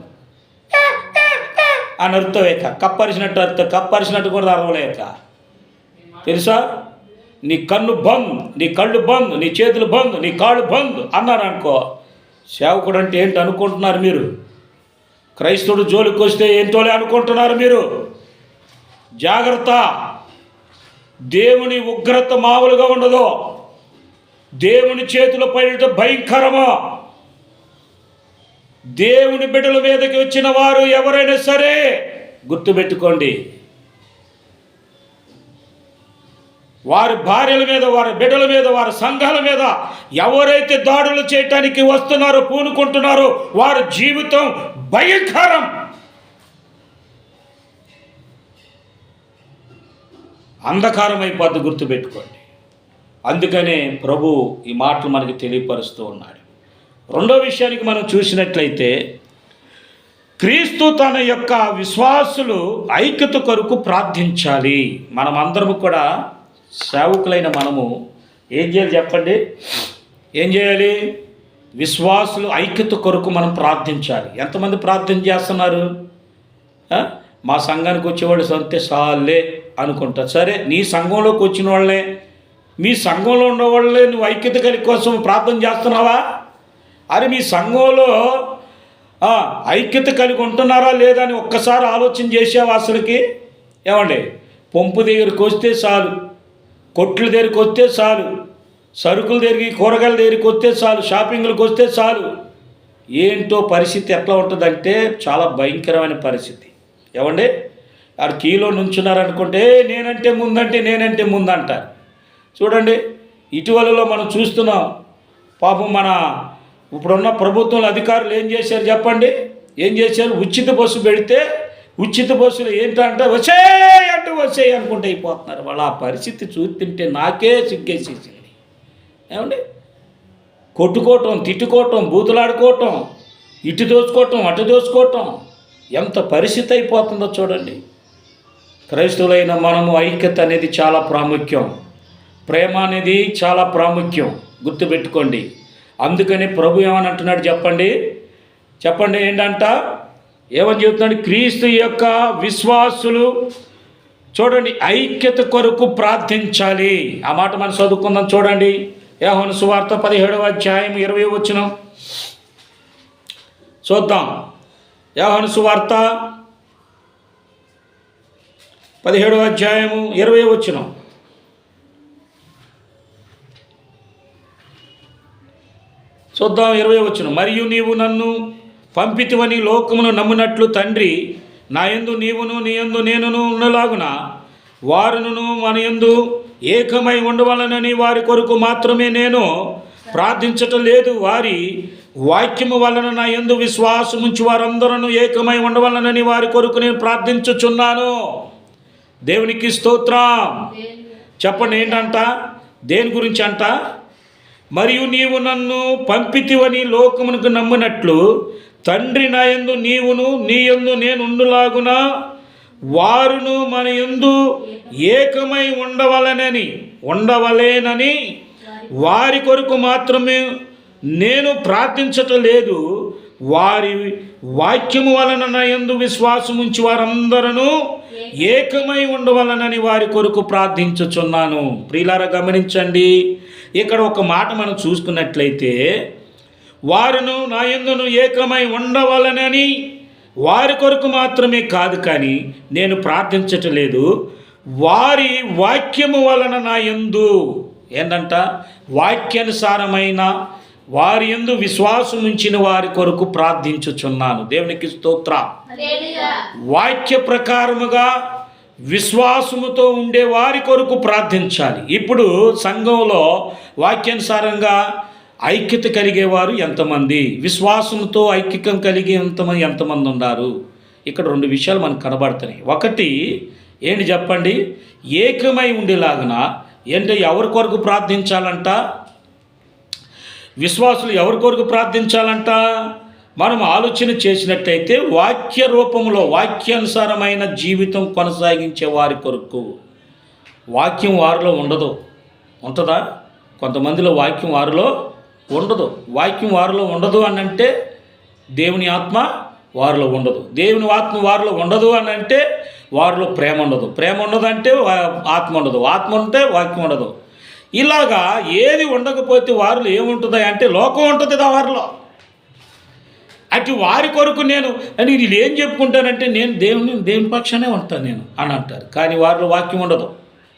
అని అర్థమేక, కప్పరిసినట్టు అర్థం, కప్పరిసినట్టు కూడా అరవలేక. తెలుసా? నీ కన్ను బంద్, నీ కళ్ళు బంద్, నీ చేతులు బంద్, నీ కాళ్ళు బంద్ అన్నాను అనుకో. సేవకుడు అంటే ఏంటి అనుకుంటున్నారు మీరు? క్రైస్తవుడు జోలికి వస్తే ఏంటోలే అనుకుంటున్నారు మీరు. జాగ్రత్త. దేవుని ఉగ్రత మామూలుగా ఉండదు. దేవుని చేతిలో పడట భయంకరమా. దేవుని బిడ్డల మీదకి వచ్చిన వారు ఎవరైనా సరే గుర్తుపెట్టుకోండి, వారి భార్యల మీద, వారి బిడ్డల మీద, వారి సంఘాల మీద ఎవరైతే దాడులు చేయటానికి వస్తున్నారో, పూనుకుంటున్నారో వారి జీవితం భయంకరం. అంధకారం అయిపోద్ది. గుర్తుపెట్టుకోండి. అందుకనే ప్రభు ఈ మాటలు మనకి తెలియపరుస్తూ ఉన్నాడు. రెండో విషయానికి మనం చూసినట్లయితే, క్రీస్తు తన యొక్క విశ్వాసులు ఐక్యత కొరకు ప్రార్థించాలి. మనమందరము కూడా సేవకులైన మనము ఏం చేయాలి చెప్పండి? ఏం చేయాలి? విశ్వాసులు ఐక్యత కొరకు మనం ప్రార్థించాలి. ఎంతమంది ప్రార్థన చేస్తున్నారు? మా సంఘానికి వచ్చేవాళ్ళు సొంతే సాలే అనుకుంటా. సరే, నీ సంఘంలోకి వచ్చిన వాళ్ళే, మీ సంఘంలో ఉన్నవాళ్ళే నువ్వు ఐక్యత కలిగి కోసం ప్రార్థన చేస్తున్నావా? అరే, మీ సంఘంలో ఐక్యత కలిగి ఉంటున్నారా లేదా అని ఒక్కసారి ఆలోచన చేసావా అసలుకి? ఏమండి, పంపు దగ్గరికి వస్తే చాలు, కొట్ల దగ్గరికి వస్తే చాలు, సరుకుల దగ్గరికి, కూరగాయల దగ్గరికి వస్తే చాలు, షాపింగ్లకు వస్తే చాలు, ఏంటో పరిస్థితి ఎట్లా ఉంటుందంటే చాలా భయంకరమైన పరిస్థితి. ఏమండి, ఆడు కీలో నుంచున్నారనుకుంటే నేనంటే ముందంటారు. చూడండి, ఇటీవలలో మనం చూస్తున్నాం. పాపం మన ఇప్పుడున్న ప్రభుత్వంలో అధికారులు ఏం చేశారు చెప్పండి? ఏం చేశారు? ఉచిత బస్సు పెడితే ఉచిత బస్సులు ఏంటంటే వచ్చేయి అనుకుంటే అయిపోతున్నారు. వాళ్ళ ఆ పరిస్థితి చూస్తుంటే నాకే సిగ్గేసేసింది. ఏమండి, కొట్టుకోవటం, తిట్టుకోవటం, బూతులాడుకోవటం, ఇటు దోచుకోవటం, అటు దోచుకోవటం, ఎంత పరిస్థితి అయిపోతుందో చూడండి. క్రైస్తవులైన మనము ఐక్యత అనేది చాలా ప్రాముఖ్యం. ప్రేమ అనేది చాలా ప్రాముఖ్యం, గుర్తుపెట్టుకోండి. అందుకని ప్రభు ఏమని అంటున్నాడు చెప్పండి ఏంటంట? ఏమని చెబుతున్నాడు? క్రీస్తు యొక్క విశ్వాసులు చూడండి ఐక్యత కొరకు ప్రార్థించాలి. ఆ మాట మనం చదువుకుందాం. చూడండి, యోహాను సువార్త 17వ అధ్యాయం 20వ వచనం చూద్దాం. యోహాను సువార్త 17వ అధ్యాయము 20వ వచనం చూద్దాం. 20వ వచనం, మరియు నీవు నన్ను పంపితివని లోకమును నమ్మునట్లు తండ్రి నా యందు నీవును నీ యందు నేనును ఉన్నలాగున వారును మన యందు ఏకమై ఉండవలనని వారి కొరకు మాత్రమే నేను ప్రార్థించటం లేదు. వారి వాక్యము వలన నా యందు విశ్వాసముంచి వారందరూ ఏకమై ఉండవలనని వారి కొరకు నేను ప్రార్థించుచున్నాను. దేవునికి స్తోత్రం. చెప్పండి ఏంటంట? దేని గురించి అంట? మరియు నీవు నన్ను పంపితివని లోకమునకు నమ్మునట్లు తండ్రి నా యందు నీవును నీ యందు నేను ఉండులాగున వారును మన యందు ఏకమై ఉండవలేనని వారి కొరకు మాత్రమే నేను ప్రార్థించటం లేదు. వారి వాక్యము వలన నా యందు విశ్వాసముంచి వారందరూ ఏకమై ఉండవలనని వారి కొరకు ప్రార్థించుచున్నాను. ప్రియులారా గమనించండి, ఇక్కడ ఒక మాట మనం చూసుకున్నట్లయితే వారును నా యందును ఏకమై ఉండవలనని వారి కొరకు మాత్రమే కాదు, కానీ నేను ప్రార్థించటం లేదు, వారి వాక్యము వలన నా యందు ఏంటంట? వాక్యానుసారమైన వారి యందు విశ్వాసం ఉంచిన వారి కొరకు ప్రార్థించుచున్నాను. దేవునికి స్తోత్రం. వాక్య ప్రకారముగా విశ్వాసముతో ఉండే వారి కొరకు ప్రార్థించాలి. ఇప్పుడు సంఘంలో వాక్యానుసారంగా ఐక్యత కలిగేవారు ఎంతమంది, విశ్వాసంతో ఐక్యతం కలిగే ఎంతమంది ఉన్నారు? ఇక్కడ రెండు విషయాలు మనకు కనబడుతున్నాయి. ఒకటి ఏంటి చెప్పండి? ఏకమై ఉండేలాగున ఏంటి? ఎవరి కొరకు ప్రార్థించాలంట? విశ్వాసులు ఎవరి కొరకు ప్రార్థించాలంట? మనం ఆలోచన చేసినట్టయితే వాక్య రూపంలో వాక్యానుసారమైన జీవితం కొనసాగించే వారి కొరకు. వాక్యం వారిలో ఉండదు, ఉంటుందా? కొంతమందిలో వాక్యం వారిలో ఉండదు. వాక్యం వారిలో ఉండదు అని అంటే దేవుని ఆత్మ వారిలో ఉండదు. దేవుని ఆత్మ వారిలో ఉండదు అని అంటే వారిలో ప్రేమ ఉండదు. ప్రేమ ఉండదంటే ఆత్మ ఉండదు. ఆత్మ ఉంటే వాక్యం ఉండదు. ఇలాగా ఏది ఉండకపోతే వారిలో ఏముంటుంది అంటే లోకం ఉంటుంది వారిలో. అటు వారి కొరకు నేను వీళ్ళు ఏం చెప్పుకుంటానంటే నేను దేవుని పక్షానే ఉంటాను నేను అని అంటారు, కానీ వారిలో వాక్యం ఉండదు,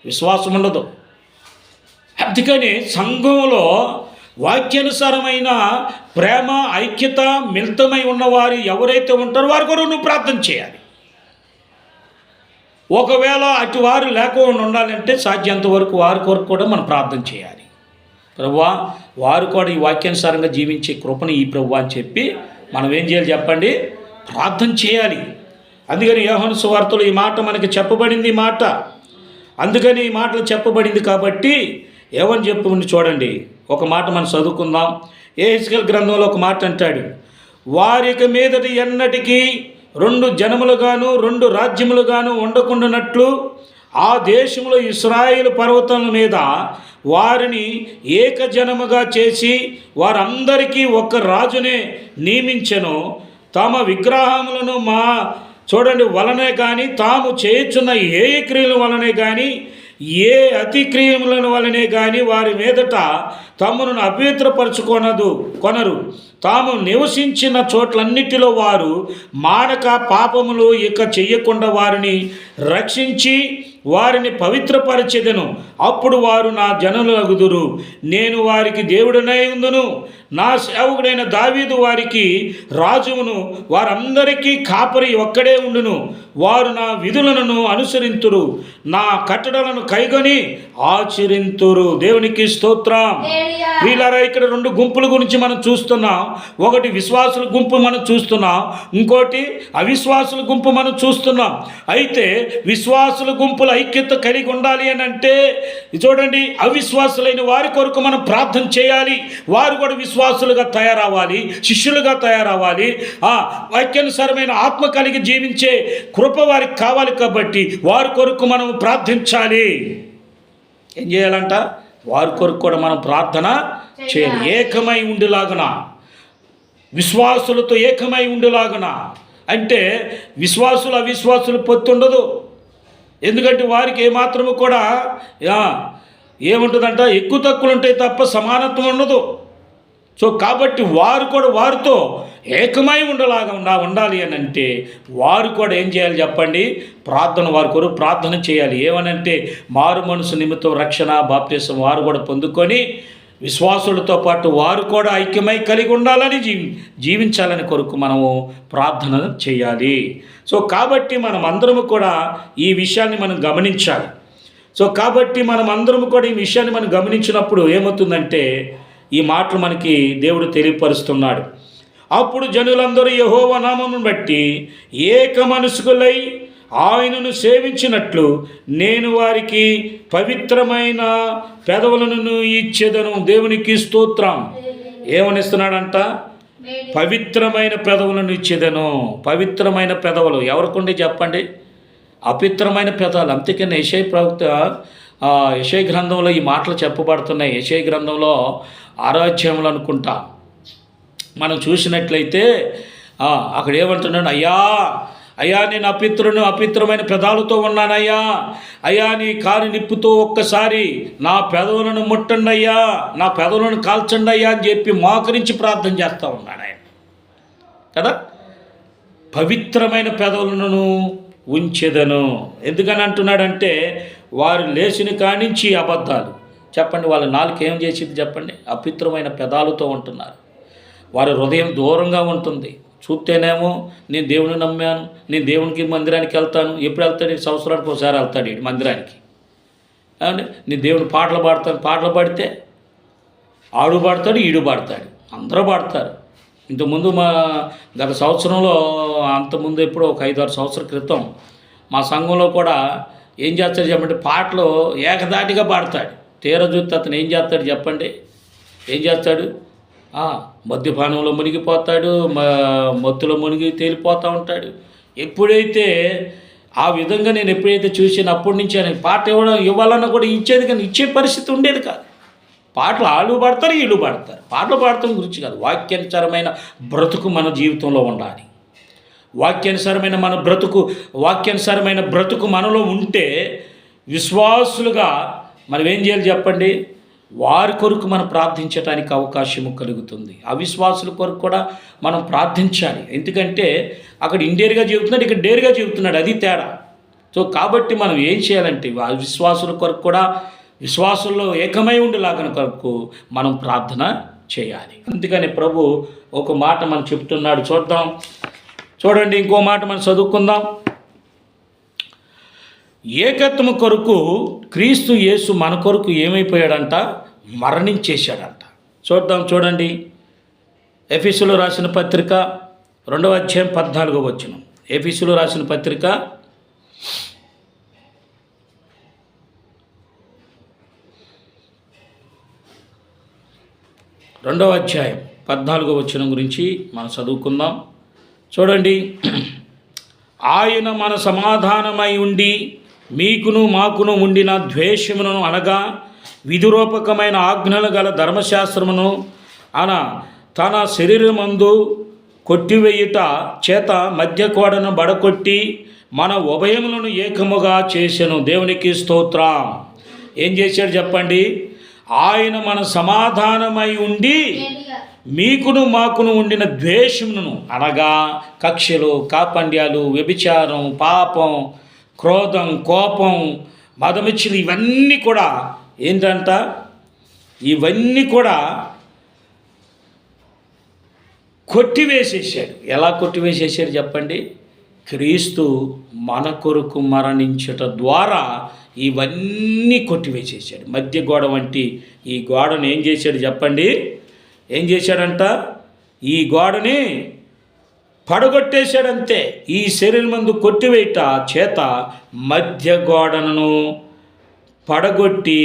విశ్వాసం ఉండదు. అందుకని సంఘంలో వాక్యానుసారమైన ప్రేమ ఐక్యత మిళితమై ఉన్నవారు ఎవరైతే ఉంటారో వారి కొరకు నువ్వు ప్రార్థన చేయాలి. ఒకవేళ అటు వారు లేకుండా ఉండాలంటే సాధ్యంత వరకు వారి కొరకు కూడా మనం ప్రార్థన చేయాలి. ప్రభువా, వారు కూడా ఈ వాక్యానుసారంగా జీవించే కృపను ఈ ప్రభువా అని చెప్పి మనం ఏం చేయాలి చెప్పండి? ప్రార్థన చేయాలి. అందుకని యోహాను సువార్తలో ఈ మాట మనకి చెప్పబడింది. ఈ మాట అందుకని ఈ మాటలు చెప్పబడింది కాబట్టి ఏమని చెప్పుకుని చూడండి. ఒక మాట మనం చదువుకుందాం. యెహెజ్కేలు గ్రంథంలో ఒక మాట అంటాడు, వారికి మీదటి ఎన్నటికీ 2 జనములుగాను 2 రాజ్యములుగాను ఉండకుండానట్లు ఆ దేశంలో ఇశ్రాయేలు పర్వతాల మీద వారిని ఏకజనముగా చేసి వారందరికీ ఒక రాజునే నియమించెను. తమ విగ్రహములను చూడండి వలనే కానీ తాము చేయుచున్న ఏ క్రియల వలనే కానీ ఏ అతిక్రియములను వలనే గాని వారి మీదట తమను కొనరు. తాము నివసించిన చోట్లన్నిటిలో వారు మానక పాపములు ఇక చెయ్యకుండా వారిని రక్షించి వారిని పవిత్రపరచెదను. అప్పుడు వారు నా జనులగుదురు, నేను వారికి దేవుడనై ఉందును. నా సేవకుడైన దావీదు వారికి రాజువును, వారందరికీ కాపరి ఒక్కడే ఉండును. వారు నా విధులను అనుసరింతురు, నా కట్టడలను కైగొని ఆచరింతురు. దేవునికి స్తోత్రం. వీళ్ళారా, ఇక్కడ రెండు గుంపుల గురించి మనం చూస్తున్నాం. ఒకటి విశ్వాసుల గుంపు మనం చూస్తున్నాం, ఇంకోటి అవిశ్వాసుల గుంపు మనం చూస్తున్నాం. అయితే విశ్వాసుల గుంపుల ఐక్యత కలిగి ఉండాలి అని అంటే చూడండి, అవిశ్వాసులైన వారి కొరకు మనం ప్రార్థన చేయాలి. వారు కూడా విశ్వాసులుగా తయారవ్వాలి, శిష్యులుగా తయారవ్వాలి. వాక్యానుసారమైన ఆత్మ కలిగి జీవించే కృప వారికి కావాలి. కాబట్టి వారి కొరకు మనం ప్రార్థించాలి. ఏం చేయాలంట? వారి కొరకు కూడా మనం ప్రార్థన చేయాలి. ఏకమై ఉండేలాగున, విశ్వాసులతో ఏకమై ఉండేలాగున. అంటే విశ్వాసులు అవిశ్వాసులు పొత్తుండదు. ఎందుకంటే వారికి ఏమాత్రము కూడా ఏముంటుందంట, ఎక్కువ తక్కువలు ఉంటాయి తప్ప సమానత్వం ఉండదు. సో కాబట్టి వారు కూడా వారితో ఏకమై ఉండాలి అని అంటే వారు కూడా ఏం చేయాలి చెప్పండి? ప్రార్థన, వారి కొరకు ప్రార్థన చేయాలి. ఏమనంటే మారు మనసు నిమిత్తం రక్షణ బాప్తిసం వారు కూడా పొందుకొని విశ్వాసులతో పాటు వారు కూడా ఐక్యమై కలిగి ఉండాలని జీవించాలని కొరకు మనము ప్రార్థన చేయాలి. సో కాబట్టి మనం అందరము కూడా ఈ విషయాన్ని మనం గమనించాలి. సో కాబట్టి మనం అందరము కూడా ఈ విషయాన్ని మనం గమనించినప్పుడు ఏమవుతుందంటే ఈ మాటలు మనకి దేవుడు తెలియపరుస్తున్నాడు. అప్పుడు జనులందరూ యెహోవా నామమును బట్టి ఏక మనసుకులై ఆయనను సేవించినట్లు నేను వారికి పవిత్రమైన పెదవులను ఇచ్చేదను. దేవునికి స్తోత్రం. ఏమనిస్తున్నాడంట? పవిత్రమైన పెదవులను ఇచ్చేదను. పవిత్రమైన పెదవులు ఎవరికుండే చెప్పండి? అపవిత్రమైన పెదవులు. అందుకని యెషయా ప్రవక్త యెషయా గ్రంథంలో ఈ మాటలు చెప్పబడుతున్నాయి. యెషయా గ్రంథంలో 6వ అధ్యాయంలో అనుకుంటా మనం చూసినట్లయితే అక్కడ ఏమంటున్నాడు? అయ్యా నేను అపవిత్రమైన పెదాలతో ఉన్నానయ్యా. అయ్యా నీ కాని నిప్పుతో ఒక్కసారి నా పెదవులను ముట్టండి అయ్యా, నా పెదవులను కాల్చండి అయ్యా అని చెప్పి మోకరించి ప్రార్థన చేస్తూ ఉన్నాడు ఆయన కదా. పవిత్రమైన పెదవులను ఉంచెదను. ఎందుకని అంటున్నాడంటే వారు లేచిన కానించి అబద్ధాలు చెప్పండి. వాళ్ళ నాలుక ఏం చేసింది చెప్పండి? అపవిత్రమైన పెదాలతో ఉంటున్నారు. వారి హృదయం దూరంగా ఉంటుంది. చూస్తేనేమో నేను దేవుని నమ్మాను, నేను దేవునికి మందిరానికి వెళ్తాను. ఎప్పుడు వెళ్తాడు? సంవత్సరానికి ఒకసారి వెళ్తాడు ఈ మందిరానికి. నేను దేవుని పాటలు పాడతాను. పాటలు పాడితే ఆడు పాడతాడు, ఈడు పాడతాడు, అందరూ పాడతారు. ఇంతకుముందు గత సంవత్సరంలో, అంతకుముందు ఎప్పుడో ఒక 5-6 సంవత్సరాల క్రితం మా సంఘంలో కూడా ఏం చేస్తాడు చెప్పండి? పాటలు ఏకదాటిగా పాడతాడు. తీర చూస్తే అతను ఏం చేస్తాడు చెప్పండి? ఏం చేస్తాడు? మద్యపానంలో మునిగిపోతాడు, మత్తులో మునిగి తేలిపోతూ ఉంటాడు. ఎప్పుడైతే ఆ విధంగా నేను ఎప్పుడైతే చూసినప్పటి నుంచి ఆయన పాట ఇవ్వాలన్నా కూడా ఇచ్చేది, కానీ ఇచ్చే పరిస్థితి ఉండేది కాదు. పాటలు ఆళ్ళు పాడతారు, వీళ్ళు పాడతారు. పాటలు పాడటం గురించి కాదు, వాక్యానుసారమైన బ్రతుకు మన జీవితంలో ఉండాలి. వాక్యానుసారమైన బ్రతుకు మనలో ఉంటే విశ్వాసులుగా మనం ఏం చేయాలి చెప్పండి? వారి కొరకు మనం ప్రార్థించడానికి అవకాశము కలుగుతుంది. అవిశ్వాసుల కొరకు కూడా మనం ప్రార్థించాలి. ఎందుకంటే అక్కడ ఇండేరుగా చెబుతున్నాడు, ఇక్కడ డేరుగా చెబుతున్నాడు. అది తేడా. సో కాబట్టి మనం ఏం చేయాలంటే విశ్వాసుల కొరకు కూడా, విశ్వాసుల్లో ఏకమై ఉండేలాగా కొరకు మనం ప్రార్థన చేయాలి. అందుకని ప్రభు ఒక మాట మనం చెప్తున్నాడు. చూడండి ఇంకో మాట మనం చదువుకుందాం. ఏకత్వము కొరకు క్రీస్తు యేసు మన కొరకు ఏమైపోయాడంట? మరణించేశాడంట. చూడండి ఎఫెసీయులకు రాసిన పత్రిక 2వ అధ్యాయం 14వ వచనం. ఎఫెసీయులకు రాసిన పత్రిక 2వ అధ్యాయం 14వ వచనం గురించి మనం చదువుకుందాం. చూడండి, ఆయన మన సమాధానమై ఉండి మీకును మాకును ఉండిన ద్వేషమును అనగా విధిరూపకమైన ఆజ్ఞలు గల ధర్మశాస్త్రమును తన శరీరమందు కొట్టివేయుట చేత మధ్య కోడను బడకొట్టి మన ఉభయములను ఏకముగా చేసెను. దేవునికి స్తోత్రం. ఏం చేశాడు చెప్పండి? ఆయన మన సమాధానమై ఉండి మీకును మాకును ఉండిన ద్వేషమును, అనగా కక్షలు, కాపండ్యాలు, వ్యభిచారం, పాపం, క్రోధం, కోపం, మదమిచ్చులు, ఇవన్నీ కూడా ఏంటంట? ఇవన్నీ కూడా కొట్టివేసేసాడు. ఎలా కొట్టివేసేసాడు చెప్పండి? క్రీస్తు మన కొరకు మరణించట ద్వారా ఇవన్నీ కొట్టివేసేసాడు. మధ్య గోడ వంటి ఈ గోడను ఏం చేశాడు చెప్పండి? ఏం చేశాడంట? ఈ గోడని పడగొట్టేశాడంతే. ఈ శరీరం మందు కొట్టివేయట చేత మధ్య గోడను పడగొట్టి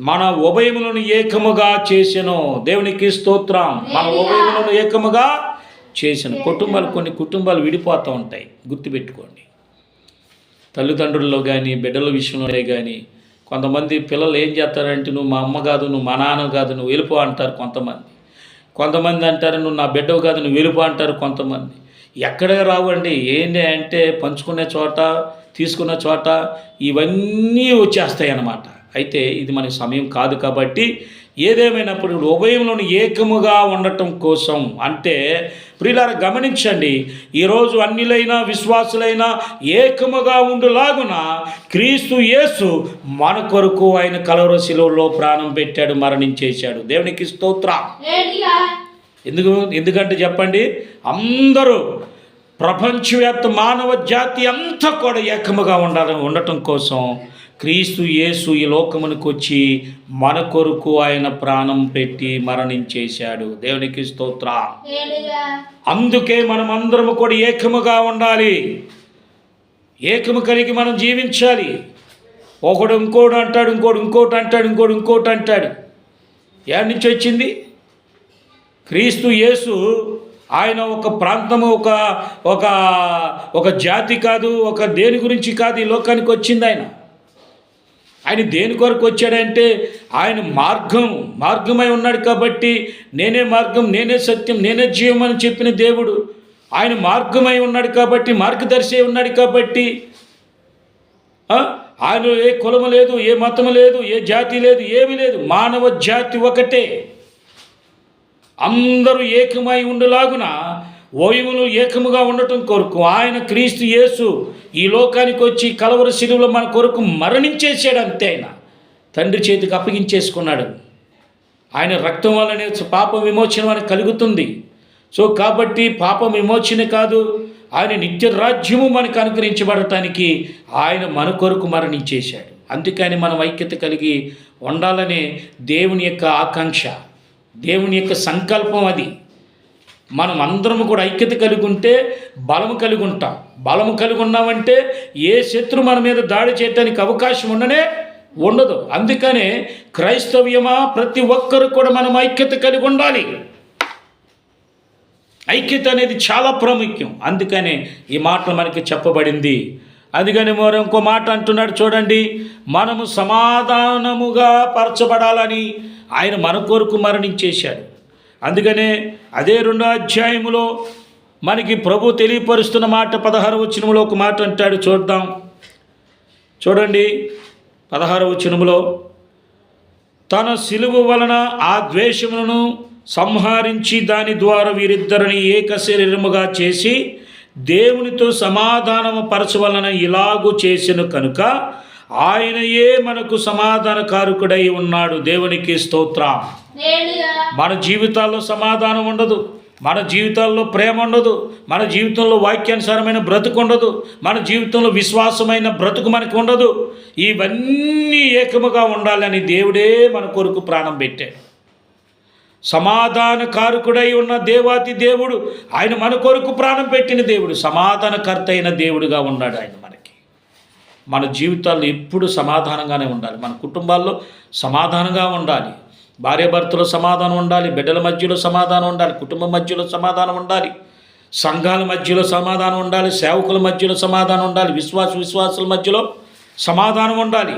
మన ఉభయములను ఏకముగా చేసెను. దేవునికి స్తోత్రం. మన ఉభయములను ఏకముగా చేసెను. కొన్ని కుటుంబాలు విడిపోతూ ఉంటాయి, గుర్తుపెట్టుకోండి. తల్లిదండ్రుల్లో కానీ బిడ్డల విషయంలోనే కానీ కొంతమంది పిల్లలు ఏం చేస్తారంటే, నువ్వు మా అమ్మ కాదు, నువ్వు మా నాన్న కాదు, నువ్వు వెళ్ళిపో అంటారు కొంతమంది అంటారు, నువ్వు నా బిడ్డవు కాదు, నువ్వు వెళ్ళిపో అంటారు కొంతమంది. ఎక్కడ రావండి, ఏంటి అంటే పంచుకునే చోట, తీసుకున్న చోట ఇవన్నీ వచ్చేస్తాయి అన్నమాట. అయితే ఇది మన సమయం కాదు కాబట్టి ఏదేమైనప్పుడు ఉభయంలోని ఏకముగా ఉండటం కోసం, అంటే ప్రియులారా గమనించండి, ఈరోజు అన్యులైన విశ్వాసులైన ఏకముగా ఉండులాగున క్రీస్తు యేసు మన కొరకు ఆయన కలవరి శిలువలో ప్రాణం పెట్టాడు, మరణించేశాడు. దేవునికి స్తోత్రం. ఎందుకంటే చెప్పండి, అందరూ ప్రపంచవ్యాప్త మానవ జాతి అంతా కూడా ఏకముగా ఉండటం కోసం క్రీస్తు యేసు ఈ లోకమునికి వచ్చి మన కొరకు ఆయన ప్రాణం పెట్టి మరణించేశాడు. దేవునికి స్తోత్రం. అందుకే మనం అందరము కూడా ఏకముగా ఉండాలి, ఏకము కలిగి మనం జీవించాలి. ఒకడు ఇంకోటి అంటాడు, ఇంకోటి అంటాడు. ఎక్కడి నుంచి వచ్చింది? క్రీస్తు యేసు ఆయన ఒక ప్రాంతము, ఒక జాతి కాదు, ఒక దేని గురించి కాదు ఈ లోకానికి వచ్చింది. ఆయన దేని కొరకు వచ్చాడంటే ఆయన మార్గమై ఉన్నాడు కాబట్టి, నేనే మార్గం, నేనే సత్యం, నేనే జీవం అని చెప్పిన దేవుడు ఆయన మార్గమై ఉన్నాడు కాబట్టి, మార్గదర్శి ఉన్నాడు కాబట్టి, ఆయన ఏ కులము లేదు, ఏ మతము లేదు, ఏ జాతి లేదు, ఏమీ లేదు. మానవ జాతి ఒకటే. అందరూ ఏకమై ఉండలాగున ఓయములు ఏకముగా ఉండటం కొరకు ఆయన క్రీస్తు యేసు ఈ లోకానికి వచ్చి కలవరి శిలువలో మన కొరకు మరణించేసాడు. అంతే. ఆయన తండ్రి చేతికి అప్పగించేసుకున్నాడు. ఆయన రక్తం వల్లనే పాప విమోచన మనకు కలుగుతుంది. సో కాబట్టి పాప విమోచన కాదు, ఆయన నిత్య రాజ్యము మనకు అనుగ్రహించబడటానికి ఆయన మన కొరకు మరణించేశాడు. అందుకని మనం ఐక్యత కలిగి ఉండాలనే దేవుని యొక్క ఆకాంక్ష, దేవుని యొక్క సంకల్పం అది. మనం అందరము కూడా ఐక్యత కలిగి ఉంటే బలము కలిగి ఉంటాం. బలము కలిగి ఉన్నామంటే ఏ శత్రు మన మీద దాడి చేయడానికి అవకాశం ఉండదు. అందుకనే క్రైస్తవ్యమా ప్రతి ఒక్కరు కూడా మనం ఐక్యత కలిగి ఉండాలి. ఐక్యత అనేది చాలా ప్రాముఖ్యం. అందుకనే ఈ మాటలు మనకి చెప్పబడింది. అందుకని మరో ఇంకో మాట అంటున్నాడు చూడండి, మనము సమాధానముగా పరచబడాలని ఆయన మన కొరకు మరణించేశాడు. అందుకనే అదే 2వ అధ్యాయములో మనకి ప్రభు తెలియపరుస్తున్న మాట 16వ వచనములో ఒక మాట అంటాడు, చూడండి 16వ వచనములో, తన సిలువ వలన ఆ ద్వేషములను సంహరించి దాని ద్వారా వీరిద్దరిని ఏక శరీరముగా చేసి దేవునితో సమాధానము పరచవలన ఇలాగూ చేసెను కనుక ఆయనయే మనకు సమాధానకారకుడై ఉన్నాడు. దేవునికి స్తోత్రం. మన జీవితాల్లో సమాధానం ఉండదు, మన జీవితాల్లో ప్రేమ ఉండదు, మన జీవితంలో వాక్యానుసారమైన బ్రతుకు ఉండదు, మన జీవితంలో విశ్వాసమైన బ్రతుకు మనకు ఉండదు. ఇవన్నీ ఏకముగా ఉండాలని దేవుడే మన కొరకు ప్రాణం పెట్టాడు. సమాధానకారకుడై ఉన్న దేవాతి దేవుడు ఆయన మన కొరకు ప్రాణం పెట్టిన దేవుడు, సమాధానకర్త అయిన దేవుడుగా ఉన్నాడు ఆయన మనకి. మన జీవితాల్లో ఎప్పుడు సమాధానంగానే ఉండాలి. మన కుటుంబాల్లో సమాధానంగా ఉండాలి, భార్యాభర్తలో సమాధానం ఉండాలి, బిడ్డల మధ్యలో సమాధానం ఉండాలి, కుటుంబం మధ్యలో సమాధానం ఉండాలి, సంఘాల మధ్యలో సమాధానం ఉండాలి, సేవకుల మధ్యలో సమాధానం ఉండాలి, విశ్వాసుల మధ్యలో సమాధానం ఉండాలి.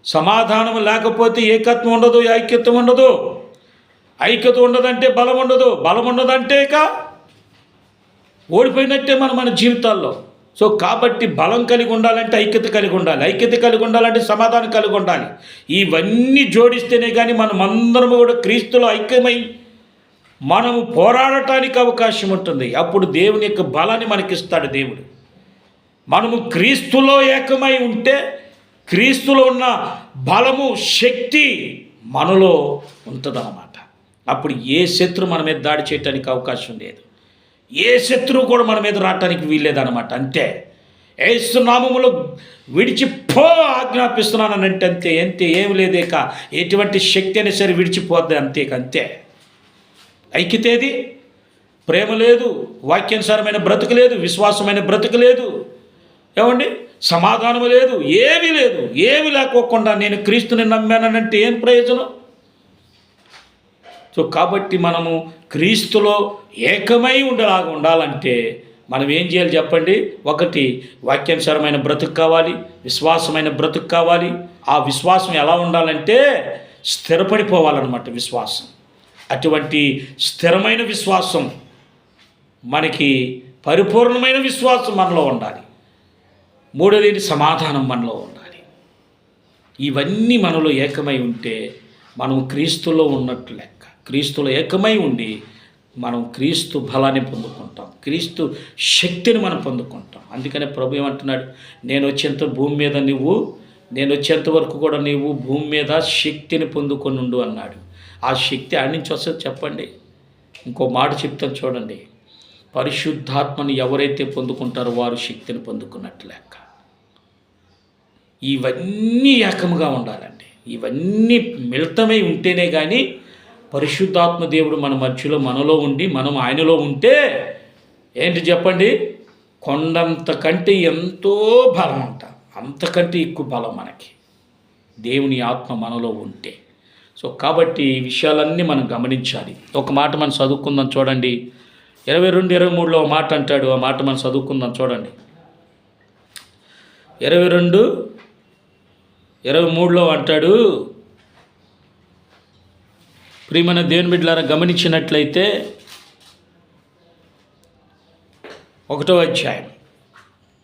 సమాధానం లేకపోతే ఏకత్వం ఉండదు, ఐక్యత్వం ఉండదు. ఐక్యత ఉండదంటే బలం ఉండదు, బలం ఉండదంటే ఇక ఓడిపోయినట్టే మన జీవితాల్లో. సో కాబట్టి బలం కలిగి ఉండాలంటే ఐక్యత కలిగి ఉండాలి, ఐక్యత కలిగి ఉండాలంటే సమాధానం కలిగి ఉండాలి. ఇవన్నీ జోడిస్తేనే కానీ మనం అందరం కూడా క్రీస్తులో ఐక్యమై మనము పోరాడటానికి అవకాశం ఉంటుంది. అప్పుడు దేవుని యొక్క బలాన్ని మనకిస్తాడు దేవుడు. మనము క్రీస్తులో ఏకమై ఉంటే క్రీస్తులో ఉన్న బలము, శక్తి మనలో ఉంటుందన్నమాట. అప్పుడు ఏ శత్రువు మన మీద దాడి చేయడానికి అవకాశం లేదు, ఏ శత్రువు కూడా మన మీద రావటానికి వీల్లేదన్నమాట. అంతే, యేసు నామములో విడిచిపో ఆజ్ఞాపిస్తున్నానంటే అంతే, అంతే, ఏమి లేదేక ఎటువంటి శక్తి అయినా సరే విడిచిపోద్ది, అంతే. ఐక్యత ఏది? ప్రేమ లేదు, వాక్యానుసారమైన బ్రతుకు లేదు, విశ్వాసమైన బ్రతుకు లేదు, ఏమండి, సమాధానం లేదు, ఏమీ లేదు. ఏమి లేకోకుండా నేను క్రీస్తుని నమ్మానంటే ఏం ప్రయోజనం? సో కాబట్టి మనము క్రీస్తులో ఏకమై ఉండేలాగా ఉండాలంటే మనం ఏం చేయాలి చెప్పండి? ఒకటి, వాక్యానుసారమైన బ్రతుకు కావాలి, విశ్వాసమైన బ్రతుకు కావాలి. ఆ విశ్వాసం ఎలా ఉండాలంటే స్థిరపడిపోవాలన్నమాట విశ్వాసం. అటువంటి స్థిరమైన విశ్వాసం మనకి, పరిపూర్ణమైన విశ్వాసం మనలో ఉండాలి. మూడోది సమాధానం మనలో ఉండాలి. ఇవన్నీ మనలో ఏకమై ఉంటే మనం క్రీస్తులో ఉన్నట్లు లెక్క. క్రీస్తులో ఏకమై ఉండి మనం క్రీస్తు బలాన్ని పొందుకుంటాం, క్రీస్తు శక్తిని మనం పొందుకుంటాం. అందుకనే ప్రభు ఏమంటున్నాడు? నేను వచ్చేంత వరకు కూడా నీవు భూమి మీద శక్తిని పొందుకొని ఉండు అన్నాడు. ఆ శక్తి ఆడి నుంచి వస్తుంది చెప్పండి? ఇంకో మాట చెప్తాను చూడండి, పరిశుద్ధాత్మని ఎవరైతే పొందుకుంటారో వారు శక్తిని పొందుకున్నట్లు లెక్క. ఇవన్నీ ఏకముగా ఉండాలండి, ఇవన్నీ మిళితమై ఉంటేనే కానీ పరిశుద్ధాత్మ దేవుడు మన మధ్యలో, మనలో ఉండి మనం ఆయనలో ఉంటే ఏంటి చెప్పండి? కొండంత కంటే ఎంతో బలం అంట, అంతకంటే ఎక్కువ బలం మనకి దేవుని ఆత్మ మనలో ఉంటే. సో కాబట్టి ఈ విషయాలన్నీ మనం గమనించాలి. ఒక మాట మనం చదువుకుందాం చూడండి, 22-23లో మాట అంటాడు. ఆ మాట మనం చదువుకుందాం చూడండి. 22-23లో అంటాడు, ప్రియమైన దేవుని బిడ్డలారా గమనించినట్లయితే 1వ అధ్యాయం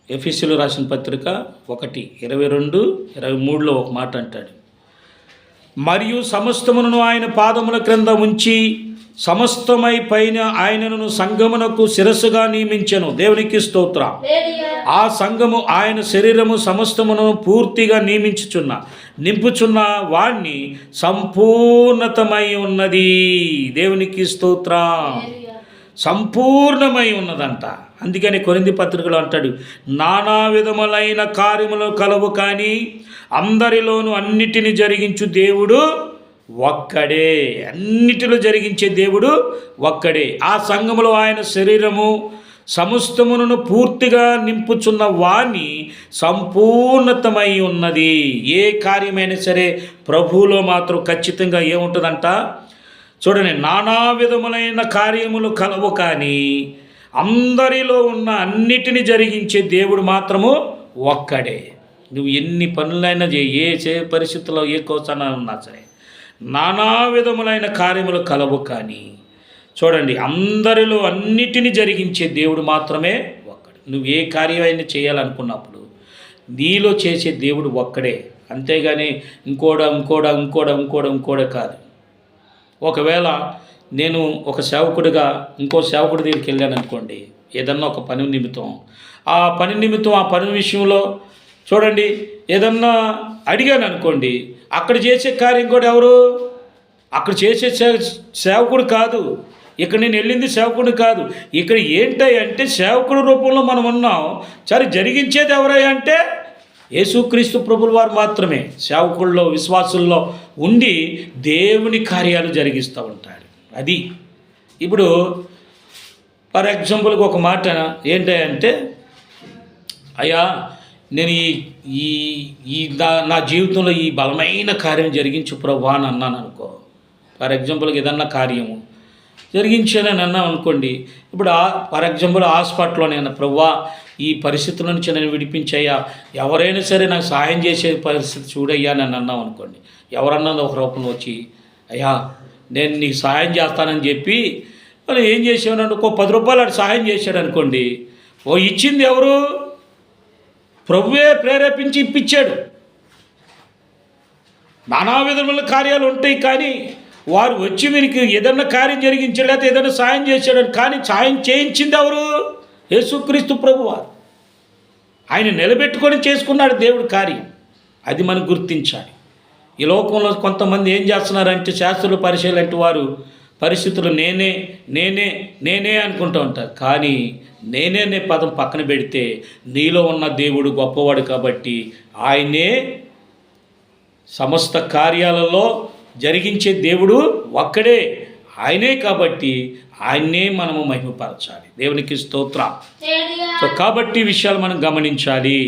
ఎఫెసీయులకు రాసిన పత్రిక 1:22-23లో ఒక మాట అంటాడు, మరియు సమస్తమును ఆయన పాదముల క్రింద ఉంచి సమస్తమై పైన ఆయనను సంఘమునకు శిరస్సుగా నియమించెను. దేవునికి స్తోత్రం. ఆ సంఘము ఆయన శరీరము సమస్తమును పూర్తిగా నింపుచున్న వాణ్ణి సంపూర్ణతమై ఉన్నది. దేవునికి స్తోత్రం. సంపూర్ణమై ఉన్నదంట. అందుకని కొరింథీ పత్రికలో అంటాడు, నానా విధములైన కార్యములు కలవు కానీ అందరిలోనూ అన్నిటిని జరిగించు దేవుడు ఒక్కడే. అన్నిటిలో జరిగించే దేవుడు ఒక్కడే. ఆ సంఘములో ఆయన శరీరము సమస్తమును పూర్తిగా నింపుచున్న వాణి సంపూర్ణతమై ఉన్నది. ఏ కార్యమైనా సరే ప్రభువులో మాత్రం ఖచ్చితంగా ఏముంటుందంట చూడండి, నానా విధములైన కార్యములు కలవు కానీ అందరిలో ఉన్న అన్నిటిని జరిగించే దేవుడు మాత్రము ఒక్కడే. నువ్వు ఎన్ని పనులైనా ఏ పరిస్థితుల్లో ఏ కోసాన ఉన్నా సరే నానా విధములైన కార్యములు కలవు కానీ చూడండి, అందరిలో అన్నిటిని జరిగించే దేవుడు మాత్రమే ఒక్కడే. నువ్వు ఏ కార్యమైనా చేయాలనుకున్నప్పుడు నీలో చేసే దేవుడు ఒక్కడే, అంతేగాని ఇంకోడా కాదు. ఒకవేళ నేను ఒక సేవకుడిగా ఇంకో సేవకుడి దగ్గరికి వెళ్ళాను అనుకోండి, ఏదన్నా ఒక పని నిమిత్తం, ఆ పని విషయంలో చూడండి ఏదన్నా అడిగాను అనుకోండి, అక్కడ చేసే కార్యం కూడా ఎవరు? అక్కడ చేసే సేవకుడు కాదు. ఇక్కడ నేను వెళ్ళింది సేవకుడు కాదు. ఇక్కడ ఏంటంటే సేవకుడి రూపంలో మనం ఉన్నాం. సరే, జరిగించేది ఎవరయ్యా అంటే యేసుక్రీస్తు ప్రభుల వారు మాత్రమే సేవకుల్లో, విశ్వాసుల్లో ఉండి దేవుని కార్యాలు జరిగిస్తూ ఉంటాడు. అది ఇప్పుడు ఫర్ ఎగ్జాంపుల్కి ఒక మాట ఏంటంటే, అయ్యా నేను నా జీవితంలో ఈ బలమైన కార్యం జరిగించు ప్రభువా అని అన్నాను అనుకో. ఫర్ ఎగ్జాంపుల్కి ఏదన్నా కార్యము జరిగించానని అన్నాం అనుకోండి. ఇప్పుడు ఫర్ ఎగ్జాంపుల్ హాస్పిటల్లో నేను ప్రభువా ఈ పరిస్థితుల నుంచి నేను విడిపించయ్యా, ఎవరైనా సరే నాకు సహాయం చేసే పరిస్థితి చూడయ్యా అని అన్నాం అనుకోండి. ఎవరన్నది ఒక రూపంలో వచ్చి అయ్యా నేను నీకు సహాయం చేస్తానని చెప్పి మనం ఏం చేసామనంటే ఒక 10 రూపాయలు అటు సహాయం చేశాడు అనుకోండి. ఇచ్చింది ఎవరు? ప్రభువే ప్రేరేపించి ఇప్పించాడు. నానా విధముల కార్యాలు ఉంటాయి, కానీ వారు వచ్చి వీరికి ఏదన్నా కార్యం జరిగించాడు, లేకపోతే ఏదైనా సాయం చేశాడు. కానీ సాయం చేయించింది ఎవరు? యేసుక్రీస్తు ప్రభువారు. ఆయన నిలబెట్టుకొని చేసుకున్నాడు దేవుడి కార్యం. అది మనం గుర్తించాలి. ఈ లోకంలో కొంతమంది ఏం చేస్తున్నారంటే, శాస్త్రులు పరిశీలంటే వారు పరిస్థితులు నేనే నేనే నేనే అనుకుంటూ ఉంటారు. కానీ నేనే అనే పదం పక్కన పెడితే నీలో ఉన్న దేవుడు గొప్పవాడు కాబట్టి ఆయనే సమస్త కార్యాలలో జరిగించే దేవుడు ఒక్కడే, ఆయనే. కాబట్టి ఆయన్నే మనము మహిమపరచాలి. దేవునికి స్తోత్రం. సో కాబట్టి ఈ విషయాలు మనం గమనించాలి.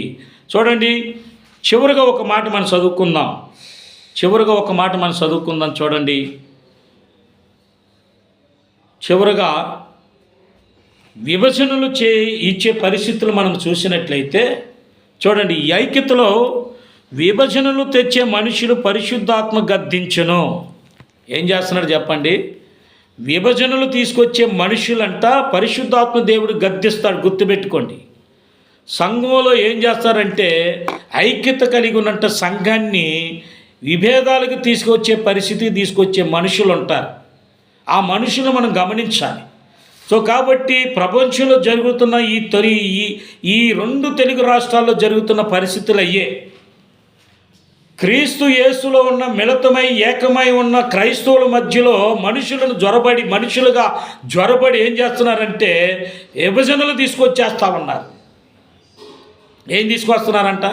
చూడండి, చివరిగా ఒక మాట మనం చదువుకుందాం. చూడండి, చివరిగా విభజనలు ఇచ్చే పరిస్థితులు మనం చూసినట్లయితే చూడండి, ఈ ఐక్యతలో విభజనలు తెచ్చే మనుషులు పరిశుద్ధాత్మ గద్దించును. ఏం చేస్తున్నాడు చెప్పండి? విభజనలు తీసుకొచ్చే మనుషులంట పరిశుద్ధాత్మ దేవుడు గద్దిస్తాడు. గుర్తుపెట్టుకోండి. సంఘంలో ఏం చేస్తారంటే ఐక్యత కలిగి ఉన్నట్టు సంఘాన్ని విభేదాలకు తీసుకొచ్చే మనుషులు ఉంటారు. ఆ మనుషులు మనం గమనించాలి. సో కాబట్టి ప్రపంచంలో జరుగుతున్న ఈ 2 తెలుగు రాష్ట్రాల్లో జరుగుతున్న పరిస్థితులు అయ్యే. క్రీస్తు యేసులో ఉన్న మిళితమై ఏకమై ఉన్న క్రైస్తవుల మధ్యలో మనుషులుగా జ్వరబడి ఏం చేస్తున్నారంటే విభజనలు తీసుకొచ్చేస్తూ ఉన్నారు. ఏం తీసుకొస్తున్నారంట?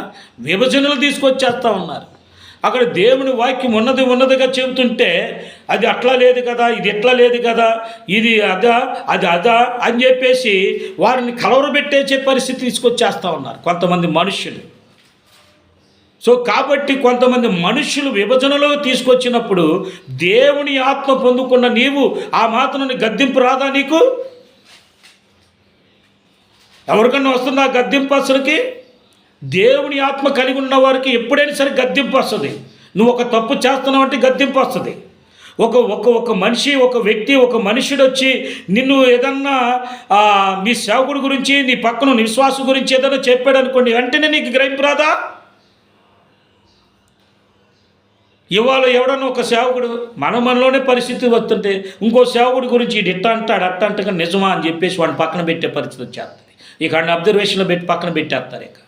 విభజనలు తీసుకొచ్చేస్తూ ఉన్నారు. అక్కడ దేవుని వాక్యం ఉన్నదిగా చెబుతుంటే అది అట్లా లేదు కదా, ఇది ఎట్లా లేదు కదా, ఇది అదా అని చెప్పేసి వారిని కలవరబెట్టేసే పరిస్థితి తీసుకొచ్చేస్తూ ఉన్నారు కొంతమంది మనుషులు. సో కాబట్టి కొంతమంది మనుషులు విభజనలో తీసుకొచ్చినప్పుడు దేవుని ఆత్మ పొందుకున్న నీవు ఆ మాత్రం గద్దింపు రాదా నీకు? ఎవరికన్నా వస్తుందా గద్దింపు? అసలుకి దేవుని ఆత్మ కలిగి ఉన్న వారికి ఎప్పుడైనా సరే గద్దింపు వస్తుంది. నువ్వు ఒక తప్పు చేస్తున్నావు అంటే గద్దింపు వస్తుంది. ఒక వ్యక్తి ఒక మనుషుడు వచ్చి నిన్ను ఏదన్నా మీ సేవకుడి గురించి, నీ పక్కన విశ్వాసం గురించి ఏదైనా చెప్పాడు అనుకోండి, వెంటనే నీకు గ్రహింపు రాదా? ఇవాళ ఎవడన్నా ఒక సేవకుడు మనలోనే పరిస్థితి వస్తుంటే ఇంకో సేవకుడి గురించి ఇట్ట అంటాడు అట్ట అంటగా నిజమా అని చెప్పేసి వాడిని పక్కన పెట్టే పరిస్థితి వచ్చేస్తుంది. ఇక వాడిని అబ్జర్వేషన్లో పెట్టి పక్కన పెట్టేస్తారు. ఇక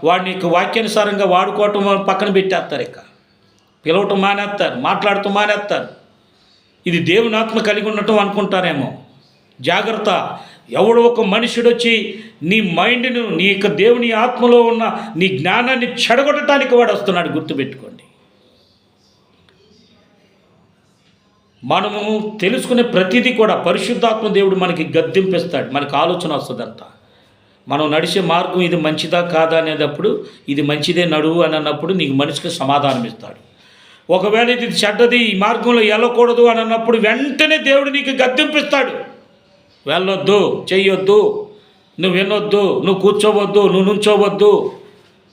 వాడిని వాక్యానుసారంగా వాడుకోవటం పక్కన పెట్టేస్తారు. ఇక పిలవటం మానేస్తారు, మాట్లాడుతూ మానేస్తారు. ఇది దేవుని ఆత్మ కలిగి ఉండటం అనుకుంటారేమో. జాగ్రత్త. ఎవడో ఒక మనుషుడు వచ్చి నీ మైండ్ను, నీ యొక్క దేవుని ఆత్మలో ఉన్న నీ జ్ఞానాన్ని చెడగొట్టడానికి వాడు వస్తున్నాడు. గుర్తుపెట్టుకోండి. మనము తెలుసుకునే ప్రతిదీ కూడా పరిశుద్ధాత్మ దేవుడు మనకి గద్దింపిస్తాడు. మనకు ఆలోచన వస్తుందంట. మనం నడిచే మార్గం ఇది మంచిదా కాదా అనేటప్పుడు ఇది మంచిదే నడువు అని అన్నప్పుడు నీకు మనిషికి సమాధానం ఇస్తాడు. ఒకవేళ ఇది చెడ్డది, ఈ మార్గంలో వెళ్ళకూడదు అని అన్నప్పుడు వెంటనే దేవుడు నీకు గద్దింపిస్తాడు. వెళ్ళొద్దు, చెయ్యొద్దు, నువ్వు వినొద్దు, నువ్వు కూర్చోవద్దు, నువ్వు నుంచోవద్దు,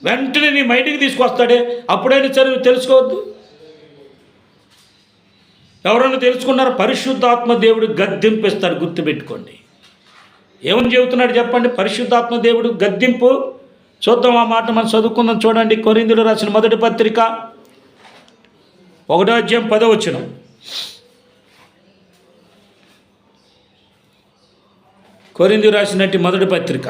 వెంటనే నీ మైండ్కి తీసుకొస్తాడే. అప్పుడైనా సరే నువ్వు తెలుసుకోవద్దు. ఎవరన్నా తెలుసుకున్నారా? పరిశుద్ధాత్మ దేవుడు గద్దింపిస్తాడు. గుర్తుపెట్టుకోండి. ఏమని చెబుతున్నాడు చెప్పండి? పరిశుద్ధాత్మ దేవుడు గద్దింపు. చూద్దాం, ఆ మాట మనం చదువుకుందాం. చూడండి, కొరింథీయులకు రాసిన మొదటి పత్రిక 1వ అధ్యాయం 10వ వచనం. కొరింథీయులకు రాసినట్టు మొదటి పత్రిక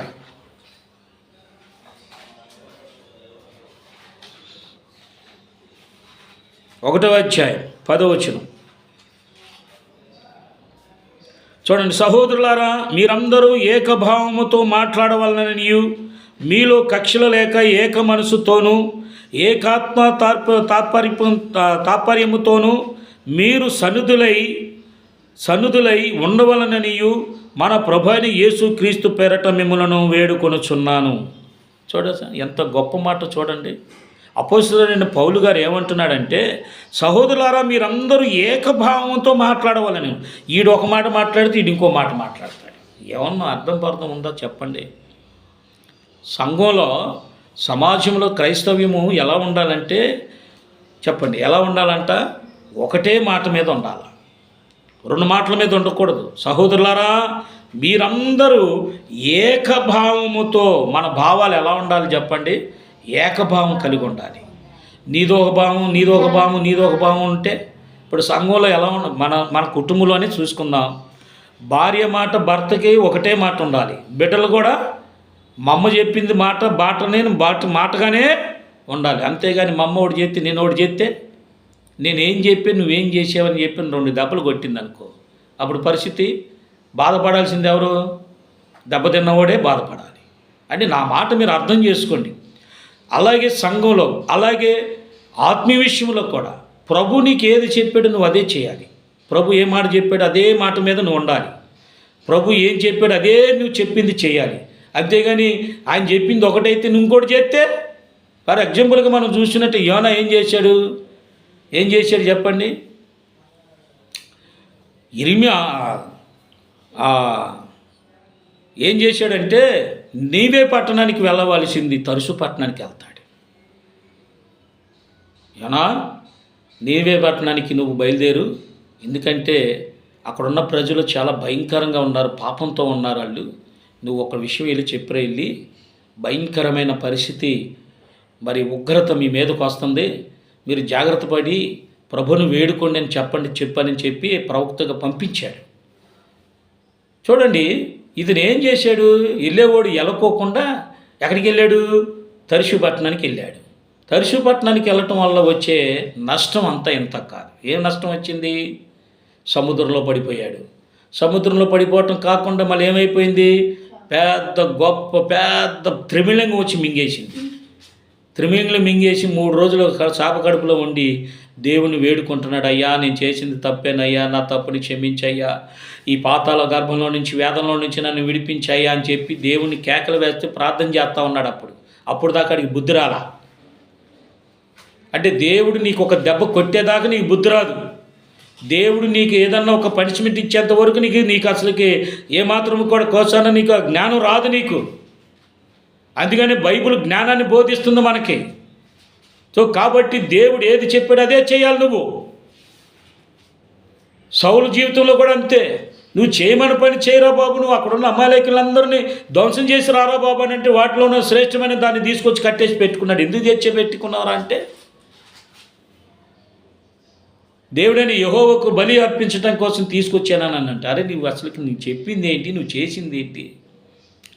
1వ అధ్యాయం 10వ వచనం. చూడండి, సహోదరులారా, మీరందరూ ఏకభావముతో మాట్లాడవలననియు మీలో కక్షలు లేక ఏక మనసుతోనూ ఏకాత్మ తాత్పర్యముతోనూ మీరు సన్నుదులై ఉండవలననియు మన ప్రభువైన యేసుక్రీస్తు పేరట మిమ్ములను వేడుకొనుచున్నాను. చూడండి, ఎంత గొప్ప మాట చూడండి. అపోస్తలుడైన పౌలు గారు ఏమంటున్నాడంటే, సహోదరులారా మీరందరూ ఏకభావంతో మాట్లాడవాలని. ఈడు ఒక మాట మాట్లాడితే ఈడు ఇంకో మాట మాట్లాడతాడు. ఏమన్నా అర్థం ఉందా చెప్పండి? సంఘంలో, సమాజంలో క్రైస్తవ్యము ఎలా ఉండాలంటే చెప్పండి, ఎలా ఉండాలంట? ఒకటే మాట మీద ఉండాలి, 2 మాటల మీద ఉండకూడదు. సహోదరులారా మీరందరూ ఏకభావముతో, మన భావాలు ఎలా ఉండాలి చెప్పండి? ఏకభావం కలిగి ఉండాలి. నీదొక భావం, నీదొక భావం, నీదొక భావం ఉంటే ఇప్పుడు సంఘంలో ఎలా మన మన కుటుంబంలోనే చూసుకుందాం. భార్య మాట భర్తకి ఒకటే మాట ఉండాలి. బిడ్డలు కూడా మా అమ్మ చెప్పింది మాటగానే ఉండాలి. అంతేగాని మా అమ్మ ఒకటి చేస్తే నేను ఒకటి చేస్తే, నేనేం చెప్పి నువ్వేం చేసావని చెప్పి 2 దెబ్బలు కొట్టింది అనుకో, అప్పుడు పరిస్థితి బాధపడాల్సింది ఎవరు? దెబ్బతిన్నవాడే బాధపడాలి. అంటే నా మాట మీరు అర్థం చేసుకోండి. అలాగే సంఘంలో, అలాగే ఆత్మీయ విషయంలో కూడా ప్రభు నీకు ఏది చెప్పాడు నువ్వు అదే చేయాలి. ప్రభు ఏ మాట చెప్పాడు అదే మాట మీద నువ్వు ఉండాలి. ప్రభు ఏం చెప్పాడు అదే నువ్వు చెప్పింది చేయాలి. అంతేగాని ఆయన చెప్పింది ఒకటైతే నువ్వు ఇంకోటి చేస్తే, ఫర్ ఎగ్జాంపుల్గా మనం చూసినట్టు యోనా ఏం చేశాడు చెప్పండి? ఇర్మియా ఏం చేశాడంటే, నీవే పట్టణానికి వెళ్ళవలసింది తర్సు పట్టణానికి వెళ్తాడు. యోనా, నీవే పట్టణానికి నువ్వు బయలుదేరు, ఎందుకంటే అక్కడున్న ప్రజలు చాలా భయంకరంగా ఉన్నారు, పాపంతో ఉన్నారు వాళ్ళు. నువ్వు ఒక విషయం వెళ్ళి చెప్పిరా, వెళ్ళి భయంకరమైన పరిస్థితి, మరి ఉగ్రత మీ మీదకు వస్తుంది, మీరు జాగ్రత్త పడి ప్రభుని వేడుకోండి అని చెప్పని చెప్పి ప్రవక్తగా పంపించాడు. చూడండి, ఇతను ఏం చేశాడు? వెళ్ళేవాడు ఎలకోకుండా ఎక్కడికి వెళ్ళాడు? తర్సు పట్టణానికి వెళ్ళాడు. తర్సు పట్టణానికి వెళ్ళటం వల్ల వచ్చే నష్టం అంతా ఇంత కాదు. ఏం నష్టం వచ్చింది? సముద్రంలో పడిపోయాడు. సముద్రంలో పడిపోవటం కాకుండా మళ్ళీ ఏమైపోయింది? పెద్ద త్రిమిళంగా వచ్చి మింగేసింది. త్రిమింగలు మింగేసి 3 రోజులు చాప కడుపులో ఉండి దేవుని వేడుకుంటున్నాడు. అయ్యా, నేను చేసింది తప్పేనయ్యా, నా తప్పుని క్షమించయ్యా, ఈ పాతాళ గర్భంలో నుంచి, వేదంలో నుంచి నన్ను విడిపించయ్యా అని చెప్పి దేవుని కేకలు వేస్తే ప్రార్థన చేస్తూ ఉన్నాడు. అప్పుడు దాకా అడిగి బుద్ధి రాలా. అంటే దేవుడు నీకు ఒక దెబ్బ కొట్టేదాకా నీకు బుద్ధి రాదు. దేవుడు నీకు ఏదన్నా ఒక పనిష్మెంట్ ఇచ్చేంత వరకు నీకు అసలుకి ఏమాత్రం కూడా కోసాన నీకు జ్ఞానం రాదు నీకు. అందుకని బైబిల్ జ్ఞానాన్ని బోధిస్తుంది మనకి. సో కాబట్టి దేవుడు ఏది చెప్పాడు అదే చేయాలి నువ్వు. సౌలు జీవితంలో కూడా అంతే. నువ్వు చేయమని పని చేయరా బాబు, నువ్వు అక్కడున్న అమాలేకులందరినీ ధ్వంసం చేసి రారా బాబు అని అంటే వాటిలో ఉన్న శ్రేష్టమైన దాన్ని తీసుకొచ్చి కట్టేసి పెట్టుకున్నాడు. ఎందుకు తెచ్చి పెట్టుకున్నారా అంటే, దేవుడని యెహోవాకు బలి అర్పించడం కోసం తీసుకొచ్చానని అంటే, అరే నువ్వు అసలుకి నువ్వు చెప్పింది ఏంటి, నువ్వు చేసింది ఏంటి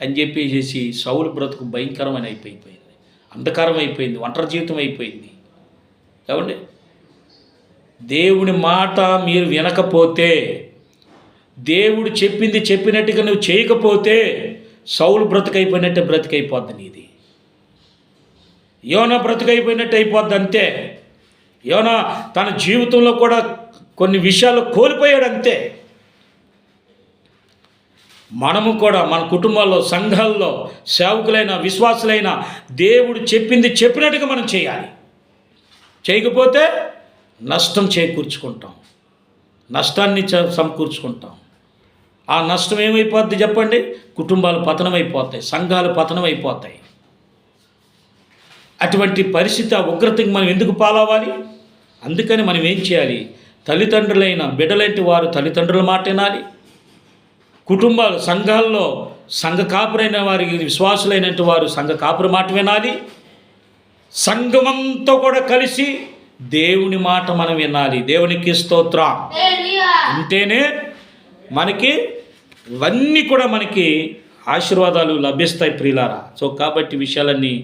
అని చెప్పేసి సౌలు బ్రతుకు భయంకరమైన అయిపోయింది, అంధకారం అయిపోయింది, ఒంటరి జీవితం అయిపోయింది. ఏమండి, దేవుని మాట మీరు వినకపోతే, దేవుడు చెప్పింది చెప్పినట్టుగా నువ్వు చేయకపోతే సౌలు బ్రతుకైపోయినట్టే బ్రతికైపోద్ది నీది. యోనా బ్రతుకైపోయినట్టు అయిపోద్ది అంతే. యోనా తన జీవితంలో కూడా కొన్ని విషయాలు కోల్పోయాడు అంతే. మనము కూడా మన కుటుంబాల్లో, సంఘాల్లో, సేవకులైన, విశ్వాసులైన దేవుడు చెప్పింది చెప్పినట్టుగా మనం చేయాలి. చేయకపోతే నష్టం చేకూర్చుకుంటాం, నష్టాన్ని సమకూర్చుకుంటాం. ఆ నష్టం ఏమైపోద్ది చెప్పండి? కుటుంబాలు పతనమైపోతాయి, సంఘాలు పతనమైపోతాయి. అటువంటి పరిస్థితి, ఆ ఉగ్రతకి మనం ఎందుకు పాలవ్వాలి? అందుకని మనం ఏం చేయాలి? తల్లిదండ్రులైన బిడ్డలంటి వారు తల్లిదండ్రుల మాట వినాలి. కుటుంబాలు, సంఘాల్లో సంఘ కాపురైన వారికి, విశ్వాసులైనటువంటి వారు సంఘ కాపురి మాట వినాలి. సంఘమంతా కూడా కలిసి దేవుని మాట మనం వినాలి. దేవునికి స్తోత్రం. అంటేనే మనకి ఇవన్నీ కూడా మనకి ఆశీర్వాదాలు లభిస్తాయి ప్రియులారా. సో కాబట్టి విషయాలన్నీ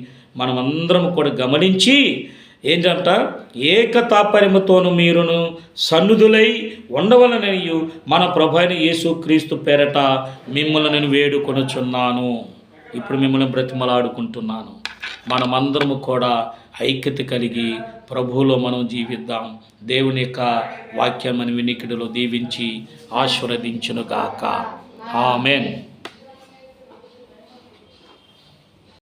మనం అందరం కూడా గమనించి ఏంటంట, ఏకతాపర్యముతోను మీరును సన్నుధులై ఉండవలననియు మన ప్రభువైన యేసుక్రీస్తు పేరట మిమ్మల్ని నేను వేడుకొనుచున్నాను. ఇప్పుడు మిమ్మల్ని బ్రతిమలాడుకుంటున్నాను. మనమందరము కూడా ఐక్యత కలిగి ప్రభువులో మనం జీవిద్దాం. దేవుని యొక్క వాక్యం మన వినికిడిలో దీవించి ఆశీర్వదించునుగాక. ఆమేన్.